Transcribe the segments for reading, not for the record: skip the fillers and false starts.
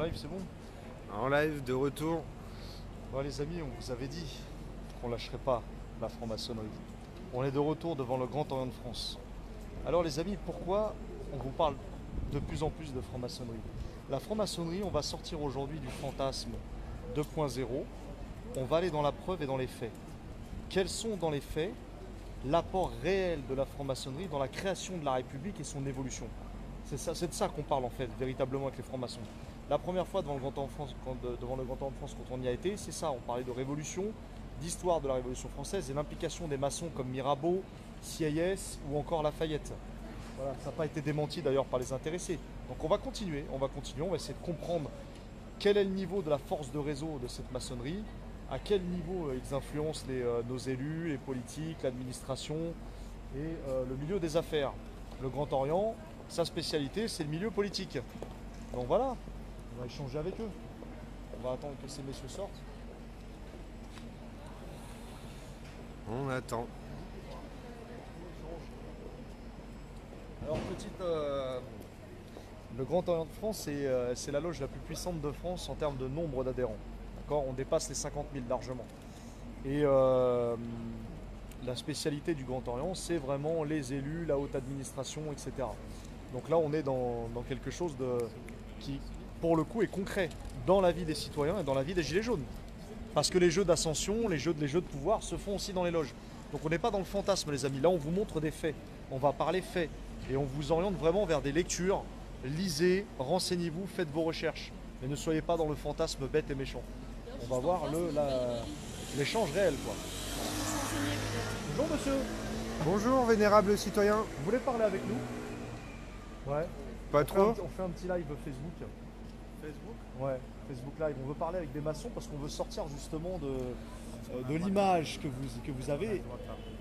live, c'est bon? En live, de retour. Bon, les amis, on vous avait dit qu'on lâcherait pas la franc-maçonnerie. On est de retour devant le Grand Orient de France. Alors les amis, pourquoi on vous parle de plus en plus de franc-maçonnerie? La franc-maçonnerie, on va sortir aujourd'hui du fantasme 2.0. On va aller dans la preuve et dans les faits. Quels sont dans les faits l'apport réel de la franc-maçonnerie dans la création de la République et son évolution? C'est de ça qu'on parle en fait, véritablement avec les francs-maçons. La première fois devant le Grand Orient de France, quand on y a été, c'est ça, on parlait de révolution, d'histoire de la Révolution française et l'implication des maçons comme Mirabeau, CIS ou encore Lafayette. Voilà, ça n'a pas été démenti d'ailleurs par les intéressés. Donc on va continuer, on va essayer de comprendre quel est le niveau de la force de réseau de cette maçonnerie, à quel niveau ils influencent nos élus, les politiques, l'administration et le milieu des affaires. Le Grand Orient, sa spécialité, c'est le milieu politique. Donc voilà, on va échanger avec eux. On va attendre que ces messieurs sortent. On attend. Alors le Grand Orient de France, c'est la loge la plus puissante de France en termes de nombre d'adhérents. On dépasse les 50 000 largement. Et la spécialité du Grand Orient, c'est vraiment les élus, la haute administration, etc. Donc là, on est dans quelque chose qui, pour le coup, est concret dans la vie des citoyens et dans la vie des Gilets jaunes. Parce que les jeux d'ascension, les jeux de pouvoir se font aussi dans les loges. Donc on n'est pas dans le fantasme, les amis. Là, on vous montre des faits. On va parler faits. Et on vous oriente vraiment vers des lectures. Lisez, renseignez-vous, faites vos recherches. Mais ne soyez pas dans le fantasme bête et méchant. On va voir l'échange réel, quoi. Bonjour, monsieur. Bonjour, vénérable citoyen. Vous voulez parler avec nous? Ouais. Pas trop? On fait un petit live Facebook. Facebook? Ouais, Facebook Live. On veut parler avec des maçons parce qu'on veut sortir justement de l'image que vous avez.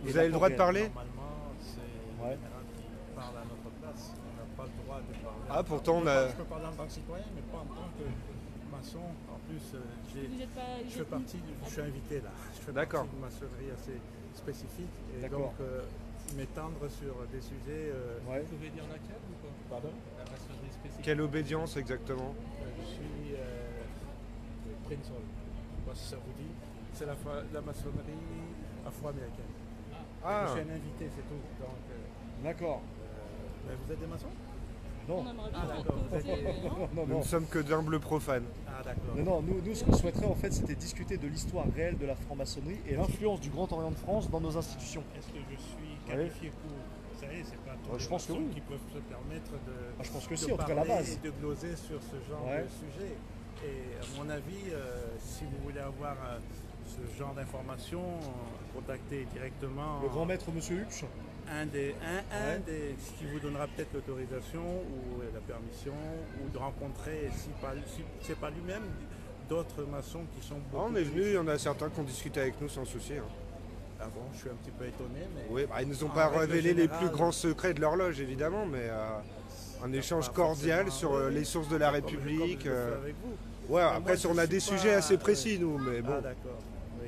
Vous avez le droit de parler? Normalement, c'est le général qui parle à notre place. On n'a pas le droit de parler. Ah, pourtant, on a... Je peux parler en tant que citoyen, mais pas en tant que maçon. En plus, je suis invité là. Je fais partie d'une maçonnerie assez spécifique. Et donc, m'étendre sur des sujets... Ouais. Vous pouvez dire laquelle ou pas? Pardon? La maçonnerie spécifique. Quelle obédience exactement? Je suis Prince Hall. Moi, si ça vous dit, c'est la maçonnerie afro-américaine. Ah. Je suis un invité, c'est tout. Donc, D'accord. mais vous êtes des maçons? Non. Ah d'accord, vous êtes... Nous ne sommes que d'humbles profanes. Ah d'accord. Non, nous, ce qu'on souhaiterait en fait, c'était discuter de l'histoire réelle de la franc-maçonnerie et l'influence du Grand Orient de France dans nos institutions. Est-ce que je suis qualifié pour... Vous savez, c'est pas tous je les pense que maçons oui. qui peuvent se permettre de, Je pense que de si, en tout cas parler la base. et de gloser sur ce genre de sujet. Et à mon avis, si vous voulez avoir ce genre d'informations, contactez directement Le grand maître Monsieur Huch. un des qui vous donnera peut-être l'autorisation ou la permission ou de rencontrer, si c'est pas lui-même, d'autres maçons qui sont beaucoup On est venu, plus... il y en a certains qui ont discuté avec nous sans souci. Hein. Ah bon, je suis un petit peu étonné, mais... Oui, ils nous ont En pas règle révélé les générale- plus grands secrets de l'horloge, évidemment, mais un échange cordial sur les sources de la République. Comme je le fais avec vous. Ouais, Mais après, moi, on je a suis des pas- sujets assez précis, nous, mais bon. Ah d'accord, oui.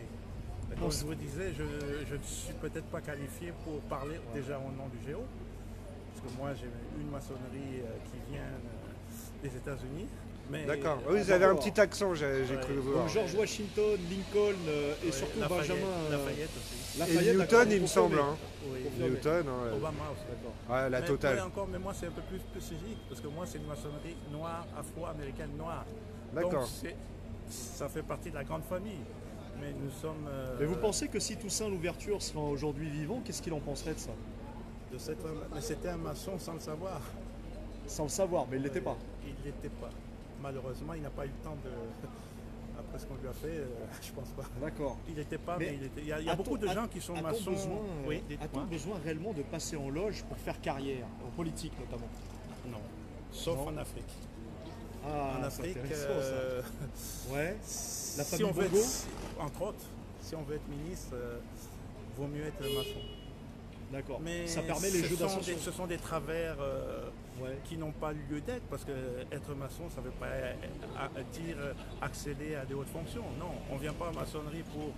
Mais comme je vous disais, je ne suis peut-être pas qualifié pour parler déjà au nom du Géo, parce que moi j'ai une maçonnerie qui vient des États-Unis. D'accord, oui, vous avez un petit accent, j'ai cru voir. Donc George Washington, Lincoln et surtout Lafayette, Benjamin Lafayette aussi. Et Lafayette, Newton, d'accord, il me confirmé. semble. Hein. Oui. Newton, hein, Obama aussi, d'accord. ouais, la totale. Mais moi c'est un peu plus spécifique, parce que moi c'est une maçonnerie noire, afro-américaine noire. D'accord. Donc ça fait partie de la grande famille. Mais nous sommes... Mais vous pensez que si Toussaint Louverture serait aujourd'hui vivant, qu'est-ce qu'il en penserait de ça? Mais c'était un maçon sans le savoir. Sans le savoir, mais il l'était pas. Il ne l'était pas. Malheureusement, il n'a pas eu le temps de... Après ce qu'on lui a fait, je pense pas. D'accord. Il n'était pas, Mais mais il était... Il y a beaucoup de gens qui sont maçons. Oui, a-t-on dites-moi. besoin réellement de passer en loge pour faire carrière, en politique notamment? Non. Sauf Non. en Afrique. Ah, En c'est Afrique, intéressant, ça. Ouais. La si famille on veut Bongo être, entre autres, si on veut être ministre, vaut mieux être maçon. D'accord. Mais Ça permet les jeux d'ascension. ce sont des travers Ouais. qui n'ont pas lieu d'être, parce que être maçon, ça ne veut pas dire accéder à des hautes fonctions. Non, on ne vient pas en maçonnerie pour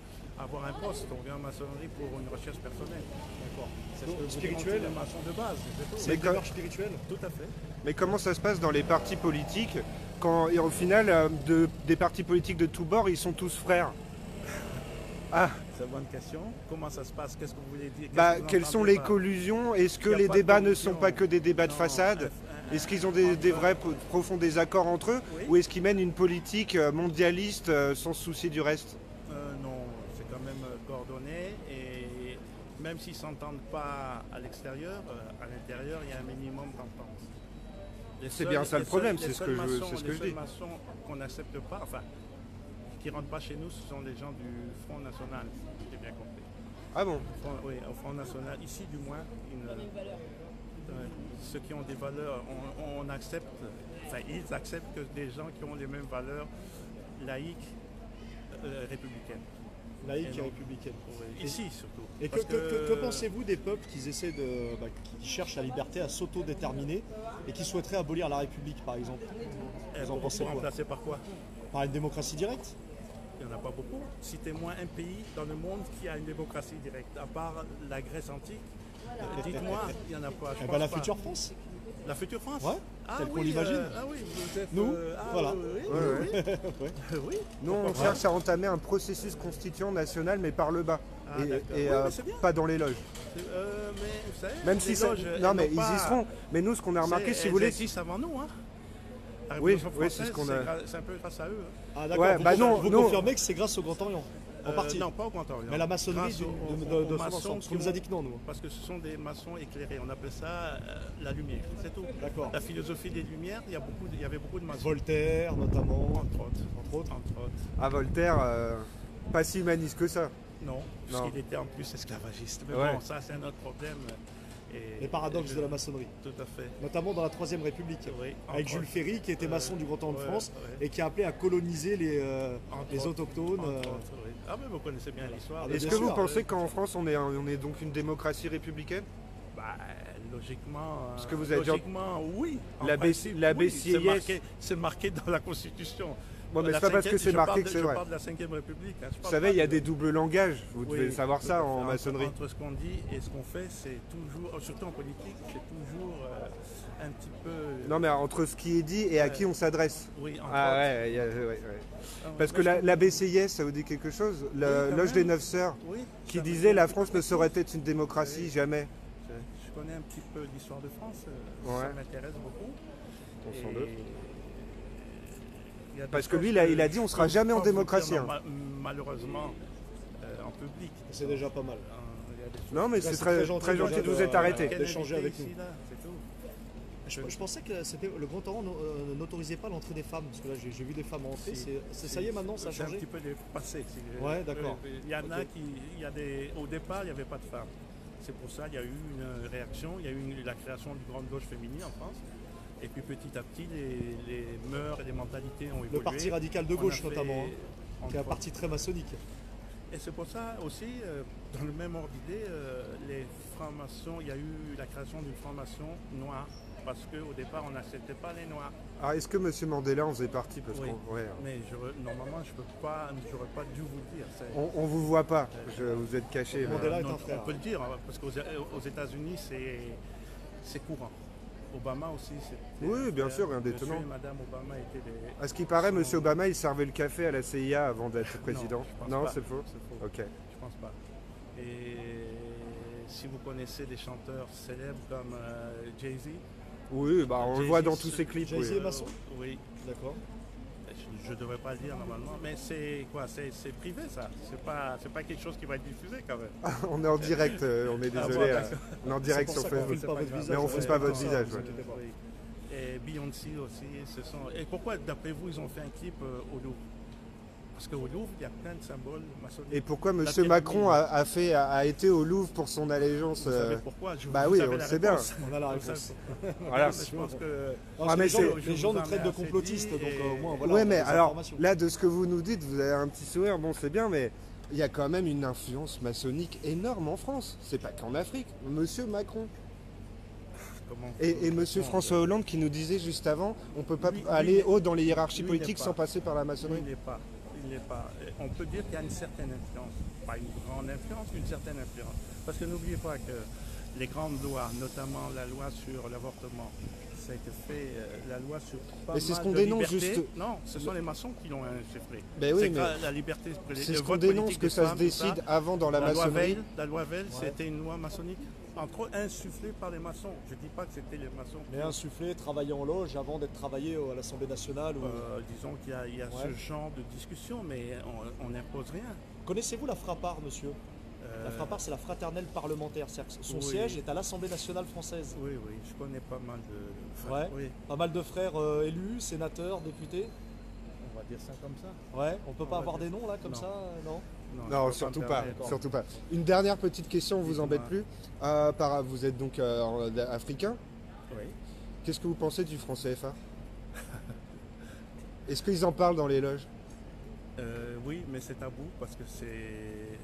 avoir un poste, on vient en maçonnerie pour une recherche personnelle. D'accord. C'est ce Donc, que vous spirituel, demandez les maçons de base, c'est tout. c'est une comme- démarche spirituelle. Tout à fait. Mais comment ça se passe dans les partis politiques? Et au final, des partis politiques de tous bords, ils sont tous frères. Ah, c'est une bonne question. Comment ça se passe? Qu'est-ce que vous voulez dire? quelles sont les collusions? Est-ce que les débats ne sont pas que des débats de façade? Est-ce qu'ils ont des vrais profonds désaccords entre eux? Oui. Ou est-ce qu'ils mènent une politique mondialiste sans se soucier du reste? Non, c'est quand même coordonné et même s'ils ne s'entendent pas à l'extérieur, à l'intérieur, il y a un minimum d'entente. C'est bien ça le problème, c'est ce que je dis. Les seuls maçons qu'on n'accepte pas, enfin, qui ne rentrent pas chez nous, ce sont les gens du Front National, si j'ai bien compris. Ah bon? Oui, au Front National, ici du moins, ceux qui ont des valeurs, on accepte, enfin ils acceptent que des gens qui ont les mêmes valeurs laïques, républicaines. Laïque et républicaine. Oui, ici surtout. Et que pensez-vous des peuples qui essaient qui cherchent la liberté à s'autodéterminer et qui souhaiteraient abolir la République, par exemple? Vous en pensez quoi? Remplacer par quoi? Par une démocratie directe? Il n'y en a pas beaucoup. Citez-moi un pays dans le monde qui a une démocratie directe, à part la Grèce antique. Dites-moi, il n'y en a pas. La future France? La future France? Ouais, telle qu'on l'imagine. Ah oui, vous êtes... Nous, voilà. Oui. Nous, on cherche à entamer un processus constituant national, mais par le bas. Et pas dans les loges. Mais vous savez, même si loges, non, mais ils y seront. Mais nous, ce qu'on a remarqué, si vous voulez... Elles existent avant nous, hein. Oui, c'est ce qu'on a... C'est un peu grâce à eux. Hein. Ah d'accord, vous confirmez que c'est grâce au Grand Orient? En partie. Non, pas au Grand Orient. Mais la maçonnerie de son ensemble. Parce qu'on nous a dit que non, nous. Parce que ce sont des maçons éclairés. On appelle ça la lumière. C'est tout. D'accord. La philosophie des Lumières, il y avait beaucoup de maçons. Voltaire, notamment. Entre autres. Ah, Voltaire, pas si humaniste que ça. Non, parce qu'il était en plus esclavagiste. Mais bon, ça, c'est un autre problème. Les paradoxes de la maçonnerie. Tout à fait. Notamment dans la Troisième République, avec Jules Ferry qui était maçon du Grand Orient de France et qui a appelé à coloniser les autochtones. Ah mais vous connaissez bien l'histoire. Est-ce que vous pensez qu'en France on est donc une démocratie républicaine? Logiquement, parce que vous avez oui. La BCIS, c'est marqué dans la Constitution. Bon, mais c'est pas parce que c'est marqué que c'est vrai. Je parle de la 5e République. Hein. Vous savez, il y a des doubles langages. Vous devez savoir ça en maçonnerie. Entre ce qu'on dit et ce qu'on fait, c'est toujours, surtout en politique, c'est toujours un petit peu... Non, mais entre ce qui est dit et à qui on s'adresse. Oui, parce que la BCIS, ça vous dit quelque chose? La Loge des Neuf Sœurs, qui disait la France ne saurait être une démocratie, jamais. Je connais un petit peu l'histoire de France, ça m'intéresse beaucoup. Parce que lui, il a dit on ne sera jamais en démocratie. Malheureusement, en public. C'est déjà pas mal. Non, mais c'est très gentil de vous être arrêté. D'échanger avec nous. Je pensais que le Grand Orient n'autorisait pas l'entrée des femmes, parce que là j'ai vu des femmes entrer. Ça y est maintenant, ça a changé. C'est un petit peu dépassé. Ouais, d'accord. Il y en a qui, au départ, il n'y avait pas de femmes. C'est pour ça qu'il y a eu une réaction, il y a eu la création d'une grande loge féminine en France. Et puis petit à petit, les mœurs et les mentalités ont évolué. Le parti radical de gauche notamment, qui est un parti très maçonnique. Et c'est pour ça aussi, dans le même ordre d'idée, les francs-maçons, il y a eu la création d'une franc-maçon noire. Parce qu'au départ, on n'acceptait pas les noirs. Alors, est-ce que M. Mandela en faisait partie? Mais normalement, j'aurais pas dû vous le dire. On ne vous voit pas, vous êtes caché. Mandela est un frère. On peut le dire, parce qu'aux États-Unis, c'est courant. Obama aussi, oui, bien sûr, rien d'étonnant. Monsieur et Madame Obama étaient des... À ce qui paraît, M. Obama, il servait le café à la CIA avant d'être président. Non, c'est faux. Ok. Je pense pas. Et si vous connaissez des chanteurs célèbres comme Jay-Z. Oui, on le voit dans tous ses clips. Jay-Z est maçon? Oui. D'accord. Je ne devrais pas le dire normalement, mais c'est quoi? C'est privé ça. C'est pas quelque chose qui va être diffusé quand même. On est en direct, on est désolé. On est en direct sur Facebook. Mais on ne fout pas votre visage. Et Beyoncé aussi. Et pourquoi d'après vous ils ont fait un clip au Louvre? Parce qu'au Louvre, il y a plein de symboles maçonniques. Et pourquoi M. Macron a été au Louvre pour son allégeance? Vous savez pourquoi? Oui, on le sait bien. On a la réponse. Voilà. Je pense que les gens nous traitent de complotistes, donc au moins voilà. Oui, mais alors, là, de ce que vous nous dites, vous avez un petit sourire, bon, c'est bien, mais il y a quand même une influence maçonnique énorme en France. C'est pas qu'en Afrique. M. Macron. Et M. François Hollande qui nous disait juste avant, on ne peut pas aller haut dans les hiérarchies politiques sans passer par la maçonnerie. Il n'est pas. On peut dire qu'il y a une certaine influence, pas une grande influence, une certaine influence. Parce que n'oubliez pas que les grandes lois, notamment la loi sur l'avortement, ça a été fait, la loi sur pas mais c'est mal ce qu'on de dénonce libertés. juste. Non, ce sont les maçons qui l'ont insufflé. Ben oui, c'est mais la liberté, c'est le ce qu'on vote dénonce politique que des ça se femmes, décide tout ça. avant dans la maçonnerie. La loi Veil, c'était une loi maçonnique, entre autres insufflée par les maçons. Je ne dis pas que c'était les maçons. Mais insuffler, travailler en loge avant d'être travaillé à l'Assemblée nationale. Ou... Disons qu'il y a ce genre de discussion, mais on n'impose rien. Connaissez-vous la Frappart, monsieur? La Frappart, c'est la fraternelle parlementaire. Son oui. siège est à l'Assemblée nationale française. Oui, oui, je connais pas mal de... Ouais. Oui. Pas mal de frères élus, sénateurs, députés. On va dire ça comme ça. Ouais, on peut pas avoir des noms là comme Non. ça, non? Non, surtout pas, surtout pas. Une dernière petite question, on vous embête plus. Vous êtes donc africain. Oui. Qu'est-ce que vous pensez du franc CFA? Est-ce qu'ils en parlent dans les loges? Oui, mais c'est tabou parce que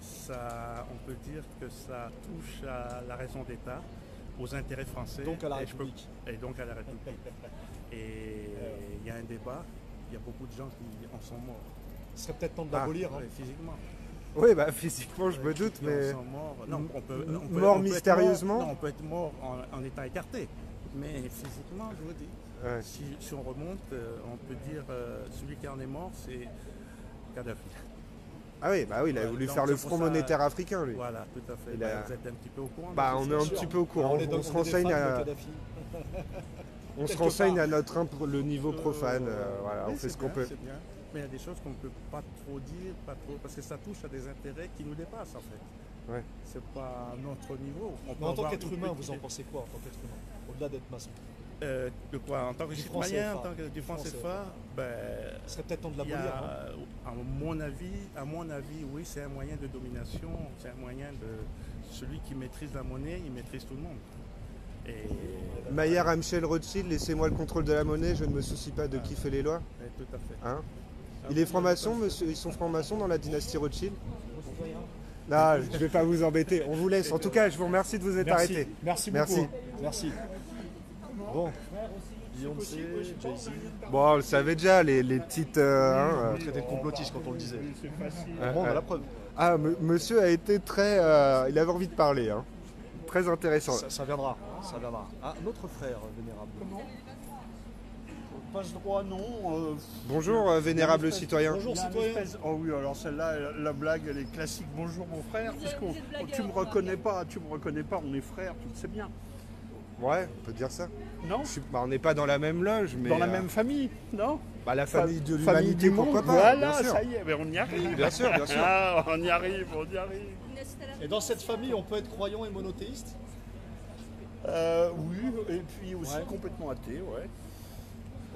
ça, on peut dire que ça touche à la raison d'État, aux intérêts français. Donc à la République. Et donc à la République. Et il y a un débat, il y a beaucoup de gens qui en sont morts. Ce serait peut-être temps de l'abolir. Hein. Physiquement. Oui, bah physiquement, je me doute, mais... Sont morts. Non, on peut mort mystérieusement? Non, on peut être mort en état écarté. Mais physiquement, je vous dis, Ouais. si on remonte, on peut dire celui qui en est mort, c'est Kadhafi. Ah oui, bah oui, il a voulu faire le Front monétaire africain, lui. Voilà, tout à fait. Vous êtes un petit peu au courant. Bah, on est un petit peu au courant. On se renseigne on se renseigne à notre le niveau profane. Voilà, on fait ce qu'on peut. C'est bien. Mais il y a des choses qu'on ne peut pas trop dire, parce que ça touche à des intérêts qui nous dépassent en fait. Ouais. C'est pas notre niveau. Mais en tant qu'être humain, vous en pensez quoi en tant qu'être humain? Au-delà d'être maçon. De quoi? En tant que citoyen, en tant que du franc CFA, ce serait peut-être temps de l'abolir. À mon avis, oui, c'est un moyen de domination, c'est un moyen de celui qui maîtrise la monnaie, il maîtrise tout le monde. Et Mayer Amschel Rothschild, laissez-moi le contrôle de la monnaie, je ne me soucie pas de qui fait les lois. Tout à fait. Hein? Il est franc-maçon, monsieur? Ils sont francs-maçons dans la dynastie Rothschild? Non, je ne vais pas vous embêter. On vous laisse. En tout cas, je vous remercie de vous être arrêté. Merci beaucoup. Merci. Bon, Beyoncé, Jay-Z. Bon, on le savait déjà, les petites... On traitait de complotiste quand on le disait. Bon, on a la preuve. Ah, monsieur a été très... il avait envie de parler. Hein. Très intéressant. Ça viendra, ça viendra. Ah, notre frère vénérable. Comment? Passe-droit, non. Bonjour, vénérable citoyen. Bonjour, citoyen. Oh oui, alors celle-là, la blague, elle est classique. Bonjour, mon frère. Tu me reconnais pas, on est frères, tu le sais bien. Ouais, on peut dire ça. Non? On n'est pas dans la même loge, mais... Dans la même famille, non? Bah, la famille de Famille l'humanité, du monde, pourquoi pas? voilà, bien sûr. ça y est, mais on y arrive. Bien sûr, bien sûr. Ah, on y arrive. Et dans cette famille, on peut être croyant et monothéiste? Oui, et puis aussi complètement athée, ouais.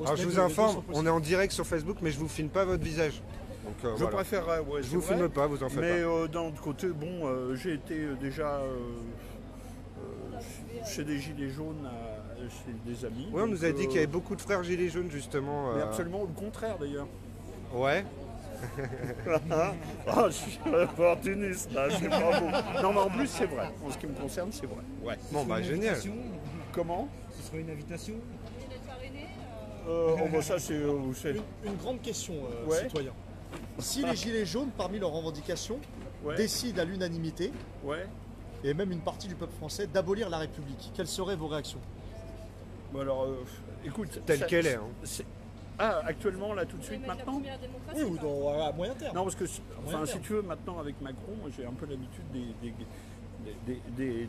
Alors je vous informe, on est en direct sur Facebook, mais je vous filme pas votre visage. Donc, Je préférerais, ouais, je vous filme pas, vous en faites mais pas. d'un autre côté, bon, j'ai été déjà chez des gilets jaunes, chez des amis. Oui, on nous a dit qu'il y avait beaucoup de frères gilets jaunes justement. Mais absolument le contraire d'ailleurs. Ouais. Ah, je suis opportuniste là, c'est pas beau. Non mais en plus c'est vrai, en ce qui me concerne c'est vrai. Ouais. Bon bah génial. Comment? Ce serait une invitation? Ça c'est... Une grande question, Ouais. citoyen. Si les Gilets jaunes, parmi leurs revendications, Ouais. décident à l'unanimité, Ouais. et même une partie du peuple français, d'abolir la République, quelles seraient vos réactions? Bon alors, écoute... Telle qu'elle est. Hein. Ah, actuellement, là, tout de suite, maintenant? Oui, ou à moyen terme. Non, parce que, moyen si terme. tu veux, maintenant, avec Macron, moi, j'ai un peu l'habitude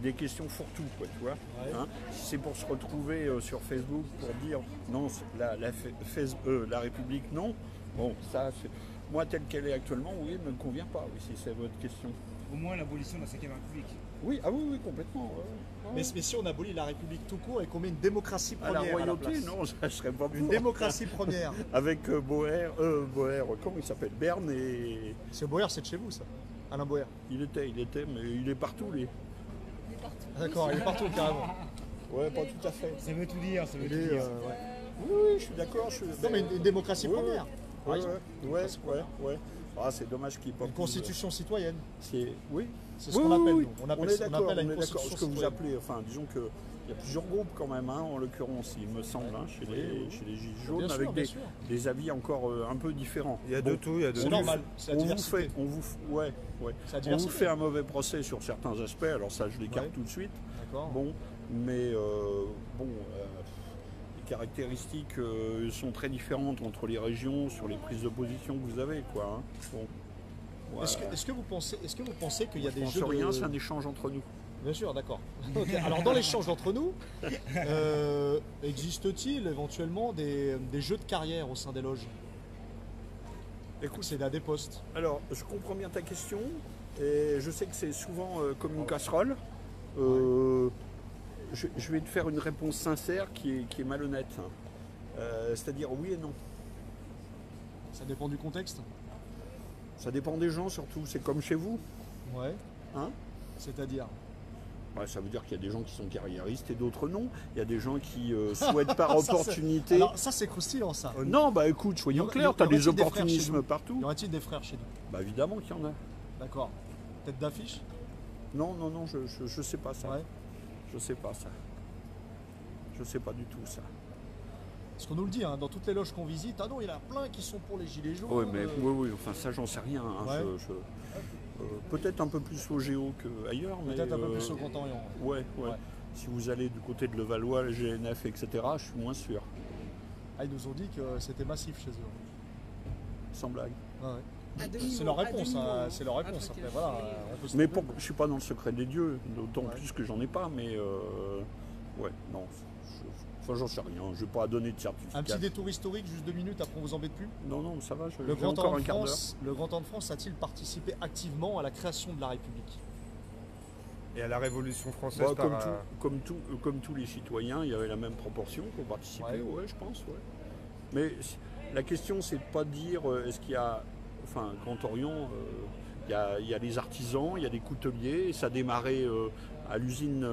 des questions fourre-tout, quoi, tu vois. Ouais. Hein, si c'est pour se retrouver sur Facebook pour dire non, la République, non. Bon, ça, moi, telle qu'elle est actuellement, oui, elle ne me convient pas, oui, si c'est votre question. Au moins l'abolition de la 5e République. Oui, oui, complètement. Ouais. Mais si on abolit la République tout court et qu'on met une démocratie À première la royauté, place. non, ça serait pas Une pour. démocratie première. Avec Boer, comment il s'appelle? Berne et... Monsieur Boer, c'est de chez vous, ça. Alain Boer. Il était, mais il est partout, lui. D'accord, il est partout, carrément. Ouais, pas tout à fait. Ça veut tout dire, ça veut Il tout est, dire. ouais. Oui, je suis d'accord. Non, mais une démocratie Oui, première. par exemple. Ouais. Ah, c'est dommage qu'il n'y ait pas Une constitution citoyenne. Oui. C'est ce qu'on appelle, nous. On On appelle, est on d'accord, appelle à une on est d'accord. constitution Ce que vous citoyenne. appelez, enfin, disons que il y a plusieurs groupes quand même, hein, en l'occurrence, il me semble, hein, chez les Gilets jaunes, Bien sûr, avec bien sûr. des avis encore un peu différents. Il y a de tout, il y a de C'est tout. normal, c'est la On vous diversité. fait, ouais. C'est la On vous diversité. fait un mauvais procès sur certains aspects, alors ça je l'écarte Ouais. tout de suite. D'accord. Bon, mais les caractéristiques sont très différentes entre les régions sur les prises de position que vous avez, quoi. Hein. Bon. Ouais. Est-ce que vous pensez qu'il y a des Je jeux pense rien, de... c'est un échange entre nous. Bien sûr, d'accord. Ok. Alors dans l'échange entre nous, existe-t-il éventuellement des jeux de carrière au sein des loges? Écoute, C'est à des postes. alors, je comprends bien ta question, et je sais que c'est souvent comme une casserole. Je vais te faire une réponse sincère qui est malhonnête. C'est-à-dire oui et non. Ça dépend du contexte. Ça dépend des gens surtout, c'est comme chez vous. Ouais. Hein? C'est-à-dire? Ouais, ça veut dire qu'il y a des gens qui sont carriéristes et d'autres non. Il y a des gens qui souhaitent par Ça, opportunité. Alors ça c'est croustillant ça. Non, bah écoute, soyons clairs, tu as des opportunismes partout. Y aurait-il des frères chez nous? Bah évidemment qu'il y en a. D'accord. Tête d'affiche? Non, je sais pas ça. Ouais. Je sais pas ça. Je sais pas du tout ça. Parce qu'on nous le dit, hein, dans toutes les loges qu'on visite, ah non, il y en a plein qui sont pour les gilets jaunes. Oui, mais oui, enfin ça j'en sais rien. Hein. Ouais. Peut-être un peu plus au Géo qu'ailleurs. Peut-être un peu plus au Grand Orient. Ouais. Si vous allez du côté de Levallois, le GNF, etc., je suis moins sûr. Ah, ils nous ont dit que c'était massif chez eux. Sans blague. Ouais. C'est leur réponse, hein, c'est leur réponse. Après, voilà, on peut se Mais tromper, je suis pas dans le secret des dieux, d'autant Ouais. plus que j'en ai pas, mais ouais, non. Enfin, j'en sais rien, je vais pas donner de certificat. Un petit détour historique, juste 2 minutes, après on vous embête plus. Non, ça va, Le j'ai Grand encore Orient un de quart d'heure. France, le Grand Orient de France a-t-il participé activement à la création de la République? Et à la Révolution française Bah, par... comme tous les citoyens, il y avait la même proportion pour participer, ouais, je pense, ouais. Mais la question, c'est de pas dire est-ce qu'il y a, enfin, Grand Orient, il y a les artisans, il y a des couteliers, et ça a démarré à l'usine,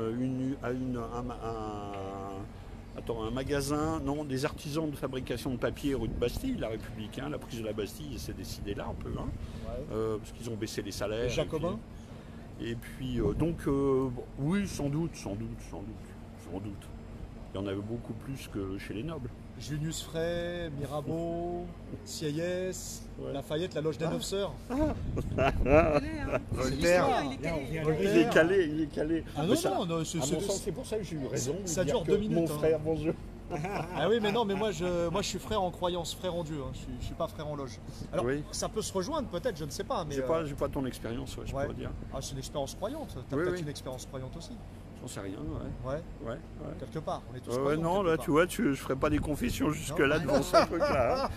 un magasin, non, des artisans de fabrication de papier rue de Bastille, la République, hein, la prise de la Bastille s'est décidée là un peu, hein, parce qu'ils ont baissé les salaires. Les Jacobins? Et puis, oui, sans doute. Il y en avait beaucoup plus que chez les nobles. Junius Frey, Mirabeau, Sieyès, Lafayette, la loge des 9 sœurs. Voltaire. Il est calé. Ah Mais non, ça, non, à mon sens, c'est pour ça que j'ai eu raison. de ça dire dure que 2 minutes, Mon hein. frère, bonjour. Ah oui, mais non, mais moi je suis frère en croyance, frère en Dieu. Hein. Je suis pas frère en loge. Alors, Oui. ça peut se rejoindre peut-être, je ne sais pas. Mais J'ai pas ton expérience, je ouais. peux dire. Ah, c'est une expérience croyante. T'as Oui, peut-être oui. une expérience croyante aussi. J'en sais rien, Ouais, quelque part. On est tous Ouais, croyants, non, quelque là, part. tu vois, je ferai pas des confessions jusque-là Non. devant ce truc-là.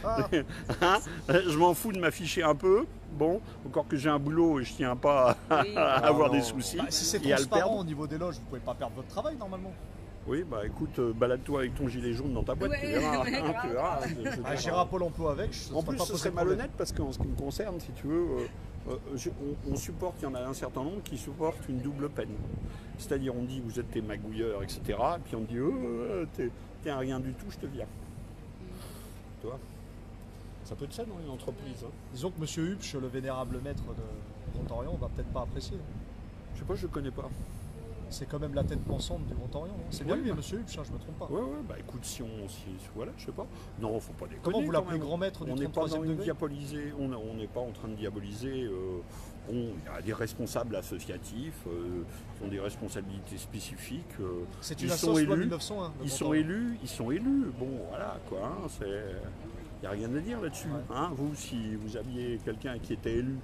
Hein. Je m'en fous de m'afficher un peu. Bon, encore que j'ai un boulot et je tiens pas à avoir non. des soucis Bah, si c'est et à le transparent perdre. au niveau des loges, vous pouvez pas perdre votre travail normalement. Oui, bah écoute, balade-toi avec ton gilet jaune dans ta boîte, tu verras. Hein, tu verras. Ah, j'irai à Pôle emploi avec. En plus, ce serait malhonnête parce qu'en ce qui me concerne, si tu veux, on supporte, il y en a un certain nombre qui supportent une double peine. C'est-à-dire, on dit, vous êtes des magouilleurs, etc. Et puis on dit, t'es un rien du tout, je te viens. Tu vois? Ça peut être ça dans une entreprise. Hein. Disons que Monsieur Hupsch, le vénérable maître de Grand Orient, on va peut-être pas apprécier. Je sais pas, je le connais pas. C'est quand même la tête pensante du Grand Orient. C'est bien Oui, lui, bah. Monsieur Hupsch, hein, je me trompe pas. Ouais, bah écoute, voilà, je sais pas. Non, faut pas déconner. Comment vous quand l'appelez, même. grand maître du On n'est pas 33e dans une degré? diaboliser, on n'est pas en train de diaboliser. Il y a des responsables associatifs qui ont des responsabilités spécifiques. C'est une ils sont association loi élus. 1901. le Ils Grand sont Orient. élus. Bon, voilà, quoi. Il n'y a rien à dire là-dessus. Ouais. Hein, vous, si vous aviez quelqu'un qui était élu,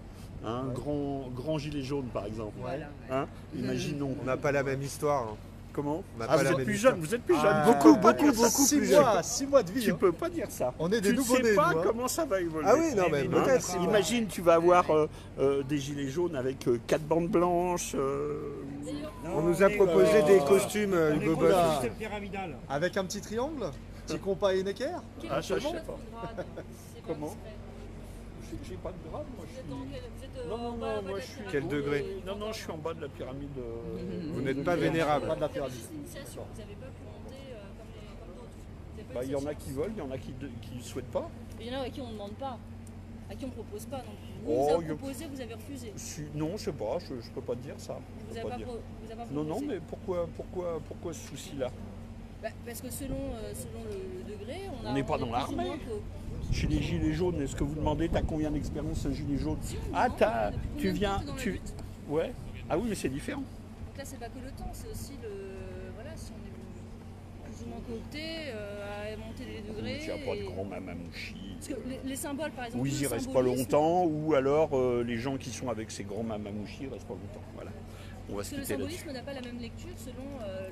hein, grand gilet jaune par exemple, Ouais. hein, imaginons. On n'a pas la même histoire. Hein. Comment? On n'a Ah, pas la vous êtes même plus histoire. jeune, vous êtes plus jeune. Ah, Beaucoup plus 6 jeune. mois, 6 mois de vie. Tu hein. peux pas dire ça. On est des Tu ne nouveaux-nés, sais pas nous, hein. comment ça va évoluer. Ah oui, non, mais Hein, peut-être. imagine, tu vas avoir des gilets jaunes avec 4 bandes blanches. On nous a proposé des costumes On est Hugo contre Boss. le système pyramidal. Avec un petit triangle, petit compas et Necker. Ah, ça, je sais pas. Comment? J'ai pas de grade, moi. Non, moi je suis. Quel degré? Non, je suis en bas de la pyramide. Vous n'êtes pas vénérable. Pas de la pyramide. Vous n'avez pas pu monter comme d'autres. Vous avez pas Bah, eu il y en cette a qui veulent, il y en a qui ne souhaitent pas. Il y en a à qui on ne demande pas, à qui on ne propose pas non plus. Vous, Oh, vous avez proposé, vous avez refusé. Non, je sais pas, je peux pas te dire ça. Vous Je avez peux pas, pas dire. vous avez pas Non, proposé. mais pourquoi ce souci-là? Bah, parce que selon le degré, On n'est pas est dans plus ou l'armée. moins que- Chez les gilets jaunes, est-ce que vous demandez t'as combien d'expérience un gilet jaune? Ah, tu viens. Plutôt dans la lutte. Ouais. Ah oui, mais c'est différent. là, c'est pas que le temps, c'est aussi le. Voilà, si on est plus ou moins coopté, à monter les degrés. Il n'y a pas de grand mamamouchi. Parce que les symboles, par exemple. Ou ils y restent pas longtemps, ou alors les gens qui sont avec ces grands mamamouchi ne restent pas longtemps. Voilà. On va Parce se que le quitter là-dessus. symbolisme n'a pas la même lecture selon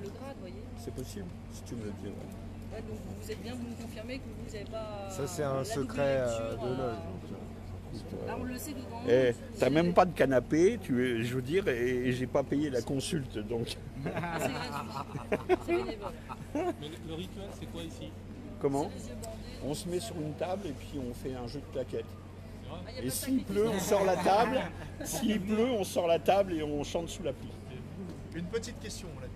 le grade, vous voyez. C'est possible, si tu me le dis. Ouais, donc vous êtes bien, vous nous confirmez que vous n'avez pas. Ça, c'est un la secret double lecture, de loge. Ah, on le sait dedans. T'as même pas de canapé, je veux dire, et j'ai pas payé la consulte, donc. C'est gratuit. C'est bénévole. Mais le rituel, c'est quoi ici? Comment? Les yeux bandés. On se met sur une table et puis on fait un jeu de claquettes. Ah, y a Et pas de s'il sacrifice. pleut, on sort la table. S'il pleut, on sort la table et on chante sous la pluie. Une petite question, mon ami.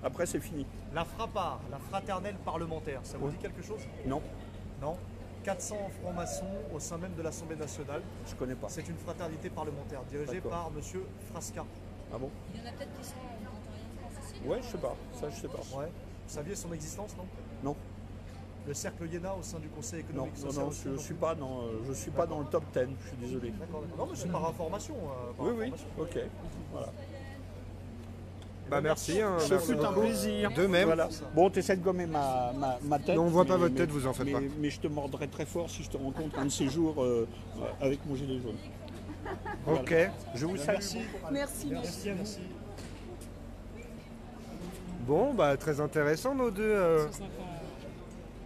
Après, c'est fini. La FRAPAR, la fraternelle parlementaire, ça vous dit quelque chose? Non, Non. 400 francs-maçons au sein même de l'Assemblée nationale. je connais pas. C'est une fraternité parlementaire dirigée D'accord. par M. Frasca. Ah bon? Il y en a peut-être qui sont en France aussi. Ouais, je sais pas. Ça, je sais pas. Ouais. Vous saviez son existence, non? Non, Le cercle Iéna au sein du Conseil non, économique non, social. non, aussi, je suis pas dans, je suis pas dans le top 10. Je suis désolé. D'accord, d'accord. Non, mais c'est par information. Par Oui, oui. information. Ok. Voilà. Bah merci. Hein, Ce merci fut un beaucoup. plaisir. De même. Voilà. Bon, t'essaies de gommer ma tête. Non, on voit pas mais- votre tête, vous en faites mais- pas. Mais je te mordrai très fort si je te rencontre un de ces jours avec mon gilet jaune. Ok. Je vous salue. Merci. Merci. Bon, bah très intéressant nos deux.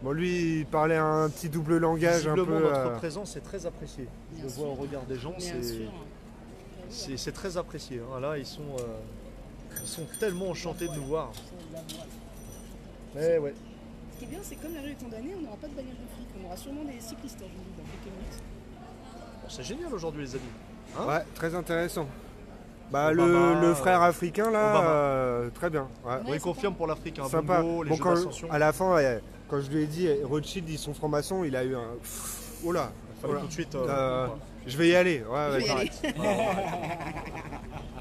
Bon, lui, il parlait un petit double langage un Visiblement, peu. notre présence est très appréciée. Je le vois au regard des gens, c'est très apprécié. Hein. Là, ils sont tellement enchantés de nous voir. Mais ouais. Ce qui est bien, c'est comme la rue est condamnée, on n'aura pas de bagnole de flics. On aura sûrement des cyclistes aujourd'hui dans quelques minutes. Bon, c'est génial aujourd'hui, les amis. Hein? Ouais, très intéressant. Bah Obama, le frère africain là, Obama. très bien. Ouais. Oui, confirme pour l'Afrique. Hein. Sympa. Bongo, les Bon, jeux quand, d'ascension. à la fin, ouais, quand je lui ai dit Rothschild ils sont francs-maçons, il a eu un. Oh là. Il fallait Voilà. tout de suite. Je vais y aller. Ouais, Je vais y aller.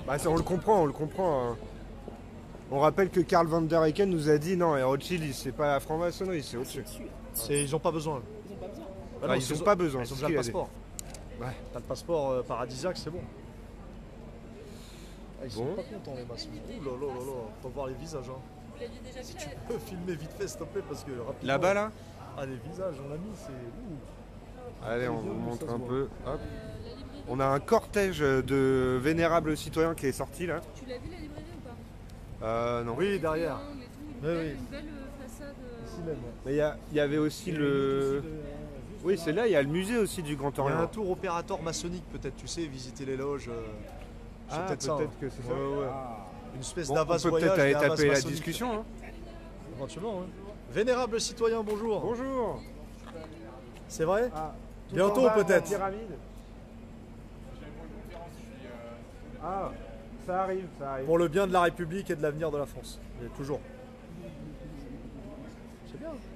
Bah, ça, on le comprend, on le comprend. Hein. On rappelle que Karl van der Eycken nous a dit non, et Rothschild c'est pas la franc-maçonnerie, c'est au-dessus. Ils n'ont pas besoin. Ils n'ont pas besoin. Ah non, ils ont pas besoin, Ils c'est ont ce déjà qu'il le a dit. passeport. Ouais. T'as le passeport paradisiaque, c'est bon. Ah, ils sont Bon. pas contents, les maçons. Ouh là là là là, faut voir les visages. Hein. Vous l'aviez déjà vu Tu peux filmer vite fait, s'il te plaît, parce que rapidement. Là-bas là. Ah, les visages, on l'a mis, c'est. Ouh. Allez, on Ça vous se montre voit. un peu. Hop. On a un cortège de vénérables citoyens qui est sorti là. Tu l'as vu la librairie ou pas? Non. Oui, derrière. Triangle et tout, Oui, oui. une belle façade. Ici même. Ouais. Mais il y avait aussi le. Oui, c'est là, il y a le musée aussi du Grand Il y a un Orient. tour opérateur maçonnique, peut-être, tu sais, visiter les loges. C'est Ah, peut-être ça. peut-être hein. que c'est ça. Ouais, ouais. Une espèce Bon, on d'avas peut voyage. peut-être aller et havas taper la maçonnique. discussion. Hein. Éventuellement, ouais. Vénérable citoyen, bonjour. Bonjour. C'est vrai Tout Bientôt, en bas, peut-être. la pyramide. Ah, ça arrive, ça arrive. Pour le bien de la République et de l'avenir de la France. Et toujours.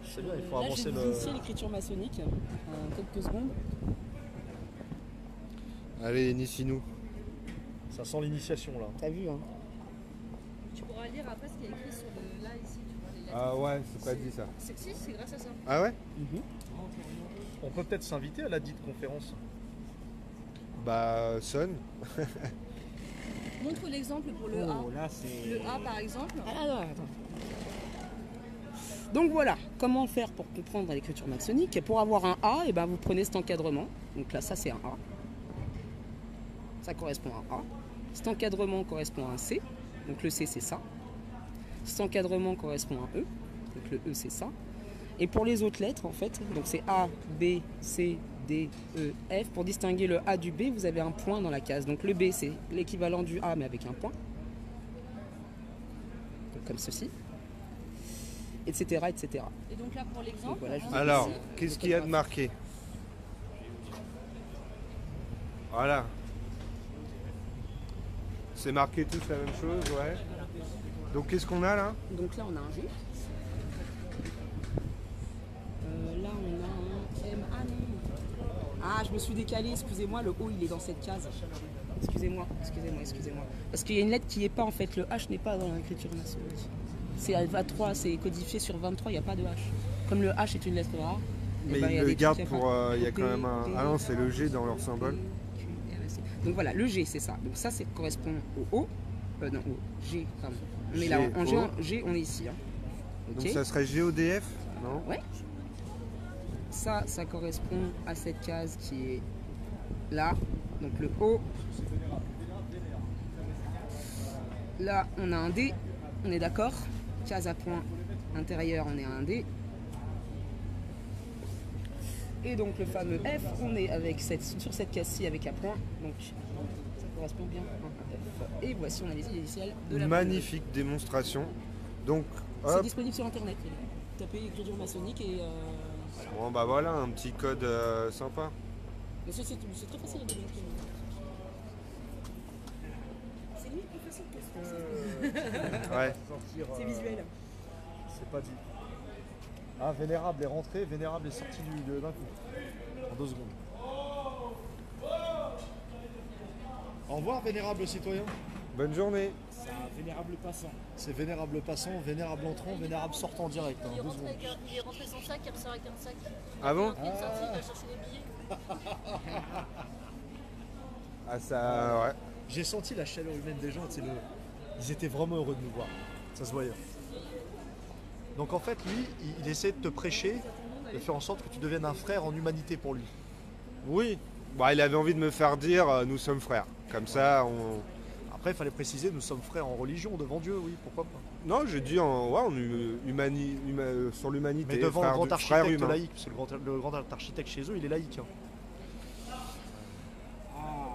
C'est bien, il faut Là, je avancer vais vous initier l'écriture maçonnique en quelques secondes. Allez, initie-nous. Ça sent l'initiation là. T'as vu, hein? Tu pourras lire après ce qu'il y a écrit sur le là ici. Tu vois, les lettres. Ah ouais, c'est pas dit ça. C'est que si, c'est grâce à ça. Ah ouais? On peut peut-être s'inviter à la dite conférence. Bah, sonne. Montre l'exemple pour le A. Là, c'est. Le A par exemple. Ah, non, attends. Donc voilà, comment faire pour comprendre l'écriture maçonnique? Et pour avoir un A, et ben vous prenez cet encadrement. Donc là, ça c'est un A. Ça correspond à un A. Cet encadrement correspond à un C. Donc le C c'est ça. Cet encadrement correspond à un E. Donc le E c'est ça. Et pour les autres lettres, en fait, donc c'est A, B, C, D, E, F. Pour distinguer le A du B, vous avez un point dans la case. Donc le B c'est l'équivalent du A mais avec un point. Donc, comme ceci. Etc. etc. Et donc là pour l'exemple. Donc voilà, je vous Alors, ici. qu'est-ce qu'il y a de marqué? Voilà. C'est marqué tous la même chose, ouais. Donc qu'est-ce qu'on a là? Donc là, on a un G. Là, on a un M. Ah non. Ah, je me suis décalé, excusez-moi, le O, il est dans cette case. Excusez-moi. Parce qu'il y a une lettre qui n'est pas, en fait, le H n'est pas dans l'écriture maçonnique. C'est à 23, c'est codifié sur 23, il n'y a pas de H. Comme le H est une lettre rare. eh Mais ben, il y a ils le des gardent trucs, pour. Il y a D, quand même un. D, Ah non, c'est le G dans leur D, symbole. Q, R, S. Donc voilà, le G, c'est ça. Donc ça correspond au O. Non, G, pardon. On est là, en G, G, on est ici. Hein. Donc Okay. ça serait GODF, non? Ouais. Ça correspond à cette case qui est là. Donc le O. Là, on a un D. On est d'accord. Case à point intérieur, on est à un D. Et donc le fameux F, on est avec sur cette case-ci avec un point. Donc ça correspond bien à un F. Et voici, on a les initiales de la magnifique démonstration. Donc, c'est disponible sur internet. Tapez écriture maçonnique et voilà. Bon bah voilà, un petit code sympa. Mais c'est très facile à démontrer. C'est limite plus facile que ça. Ouais. C'est visuel. C'est pas dit. Ah, Vénérable est rentré, Vénérable est sorti d'un coup. En 2 secondes. Au revoir, Vénérable citoyen. Bonne journée. C'est un vénérable passant. C'est Vénérable passant, Vénérable entrant, Vénérable sortant direct. Il est rentré sans sac, il ressort avec un sac. Ah bon? Il est sorti, il a cherché des billets. Ah ça, ouais. J'ai senti la chaleur humaine des gens, ils étaient vraiment heureux de nous voir. Ça se voyait. Donc en fait, lui, il essaie de te prêcher, de faire en sorte que tu deviennes un frère en humanité pour lui. Oui. Bah, il avait envie de me faire dire nous sommes frères. Comme ça, on... Après, il fallait préciser, nous sommes frères en religion, devant Dieu, oui, pourquoi pas. Non, j'ai dit sur l'humanité. Mais devant frère, le grand frère architecte humain. laïque, parce que le grand architecte chez eux, il est laïque.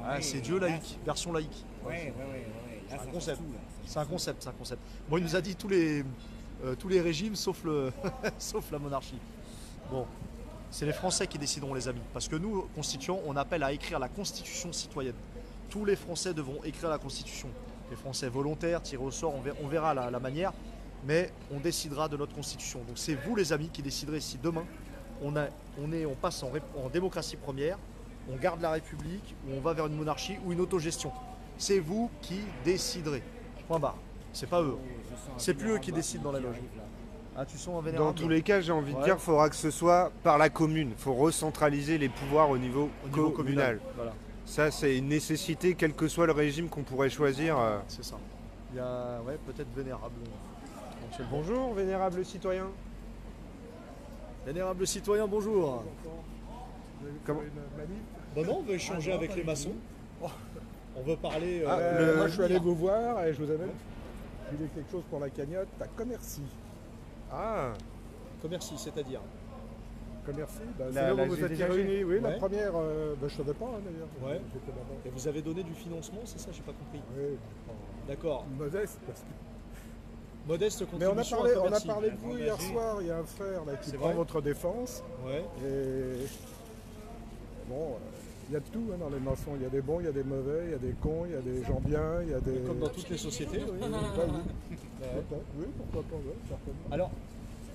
Ah, c'est Dieu laïque, version laïque. Ouais. C'est un concept. C'est un concept. Bon, il nous a dit tous les régimes sauf sauf la monarchie. Bon, c'est les Français qui décideront, les amis. Parce que nous, constituants, on appelle à écrire la Constitution citoyenne. Tous les Français devront écrire la Constitution. Les Français volontaires, tirés au sort, on verra la manière, mais on décidera de notre Constitution. Donc c'est vous, les amis, qui déciderez si demain on passe en démocratie première, on garde la République, ou on va vers une monarchie ou une autogestion. C'est vous qui déciderez. Point barre. C'est pas eux. C'est plus eux qui décident dans la loge. Ah, tu sens un vénérable? Dans tous les cas, j'ai envie de dire qu'il faudra que ce soit par la commune. Il faut recentraliser les pouvoirs au niveau communal. Voilà. Ça, c'est une nécessité, quel que soit le régime qu'on pourrait choisir. C'est ça. Il y a peut-être vénérable. Bonjour, vénérable citoyen. Vénérable citoyen, bonjour. Comment? Bon non, on veut échanger avec les maçons. On veut parler... Moi, je suis allé vous voir et je vous avais filé quelque chose pour la cagnotte à Commercy. Ah, Commercy, c'est-à-dire Commercy, c'est La là où vous êtes GDG. réunis. Oui, la Ouais. première, je ne savais pas d'ailleurs. Ouais. J'étais là-bas. Et vous avez donné du financement, c'est ça? J'ai pas compris. Oui, D'accord. modeste parce que... Modeste Mais on a contribution parlé, à on a Commercy. parlé de vous hier soir, il y a un frère là, qui C'est prend vrai votre défense. Ouais. Et bon, il y a de tout dans les maçons. Il y a des bons, il y a des mauvais, il y a des cons, il y a des gens bien, il y a des... Comme dans toutes les sociétés, oui. Bah oui. Oui, pourquoi pas, ouais, certainement. Alors,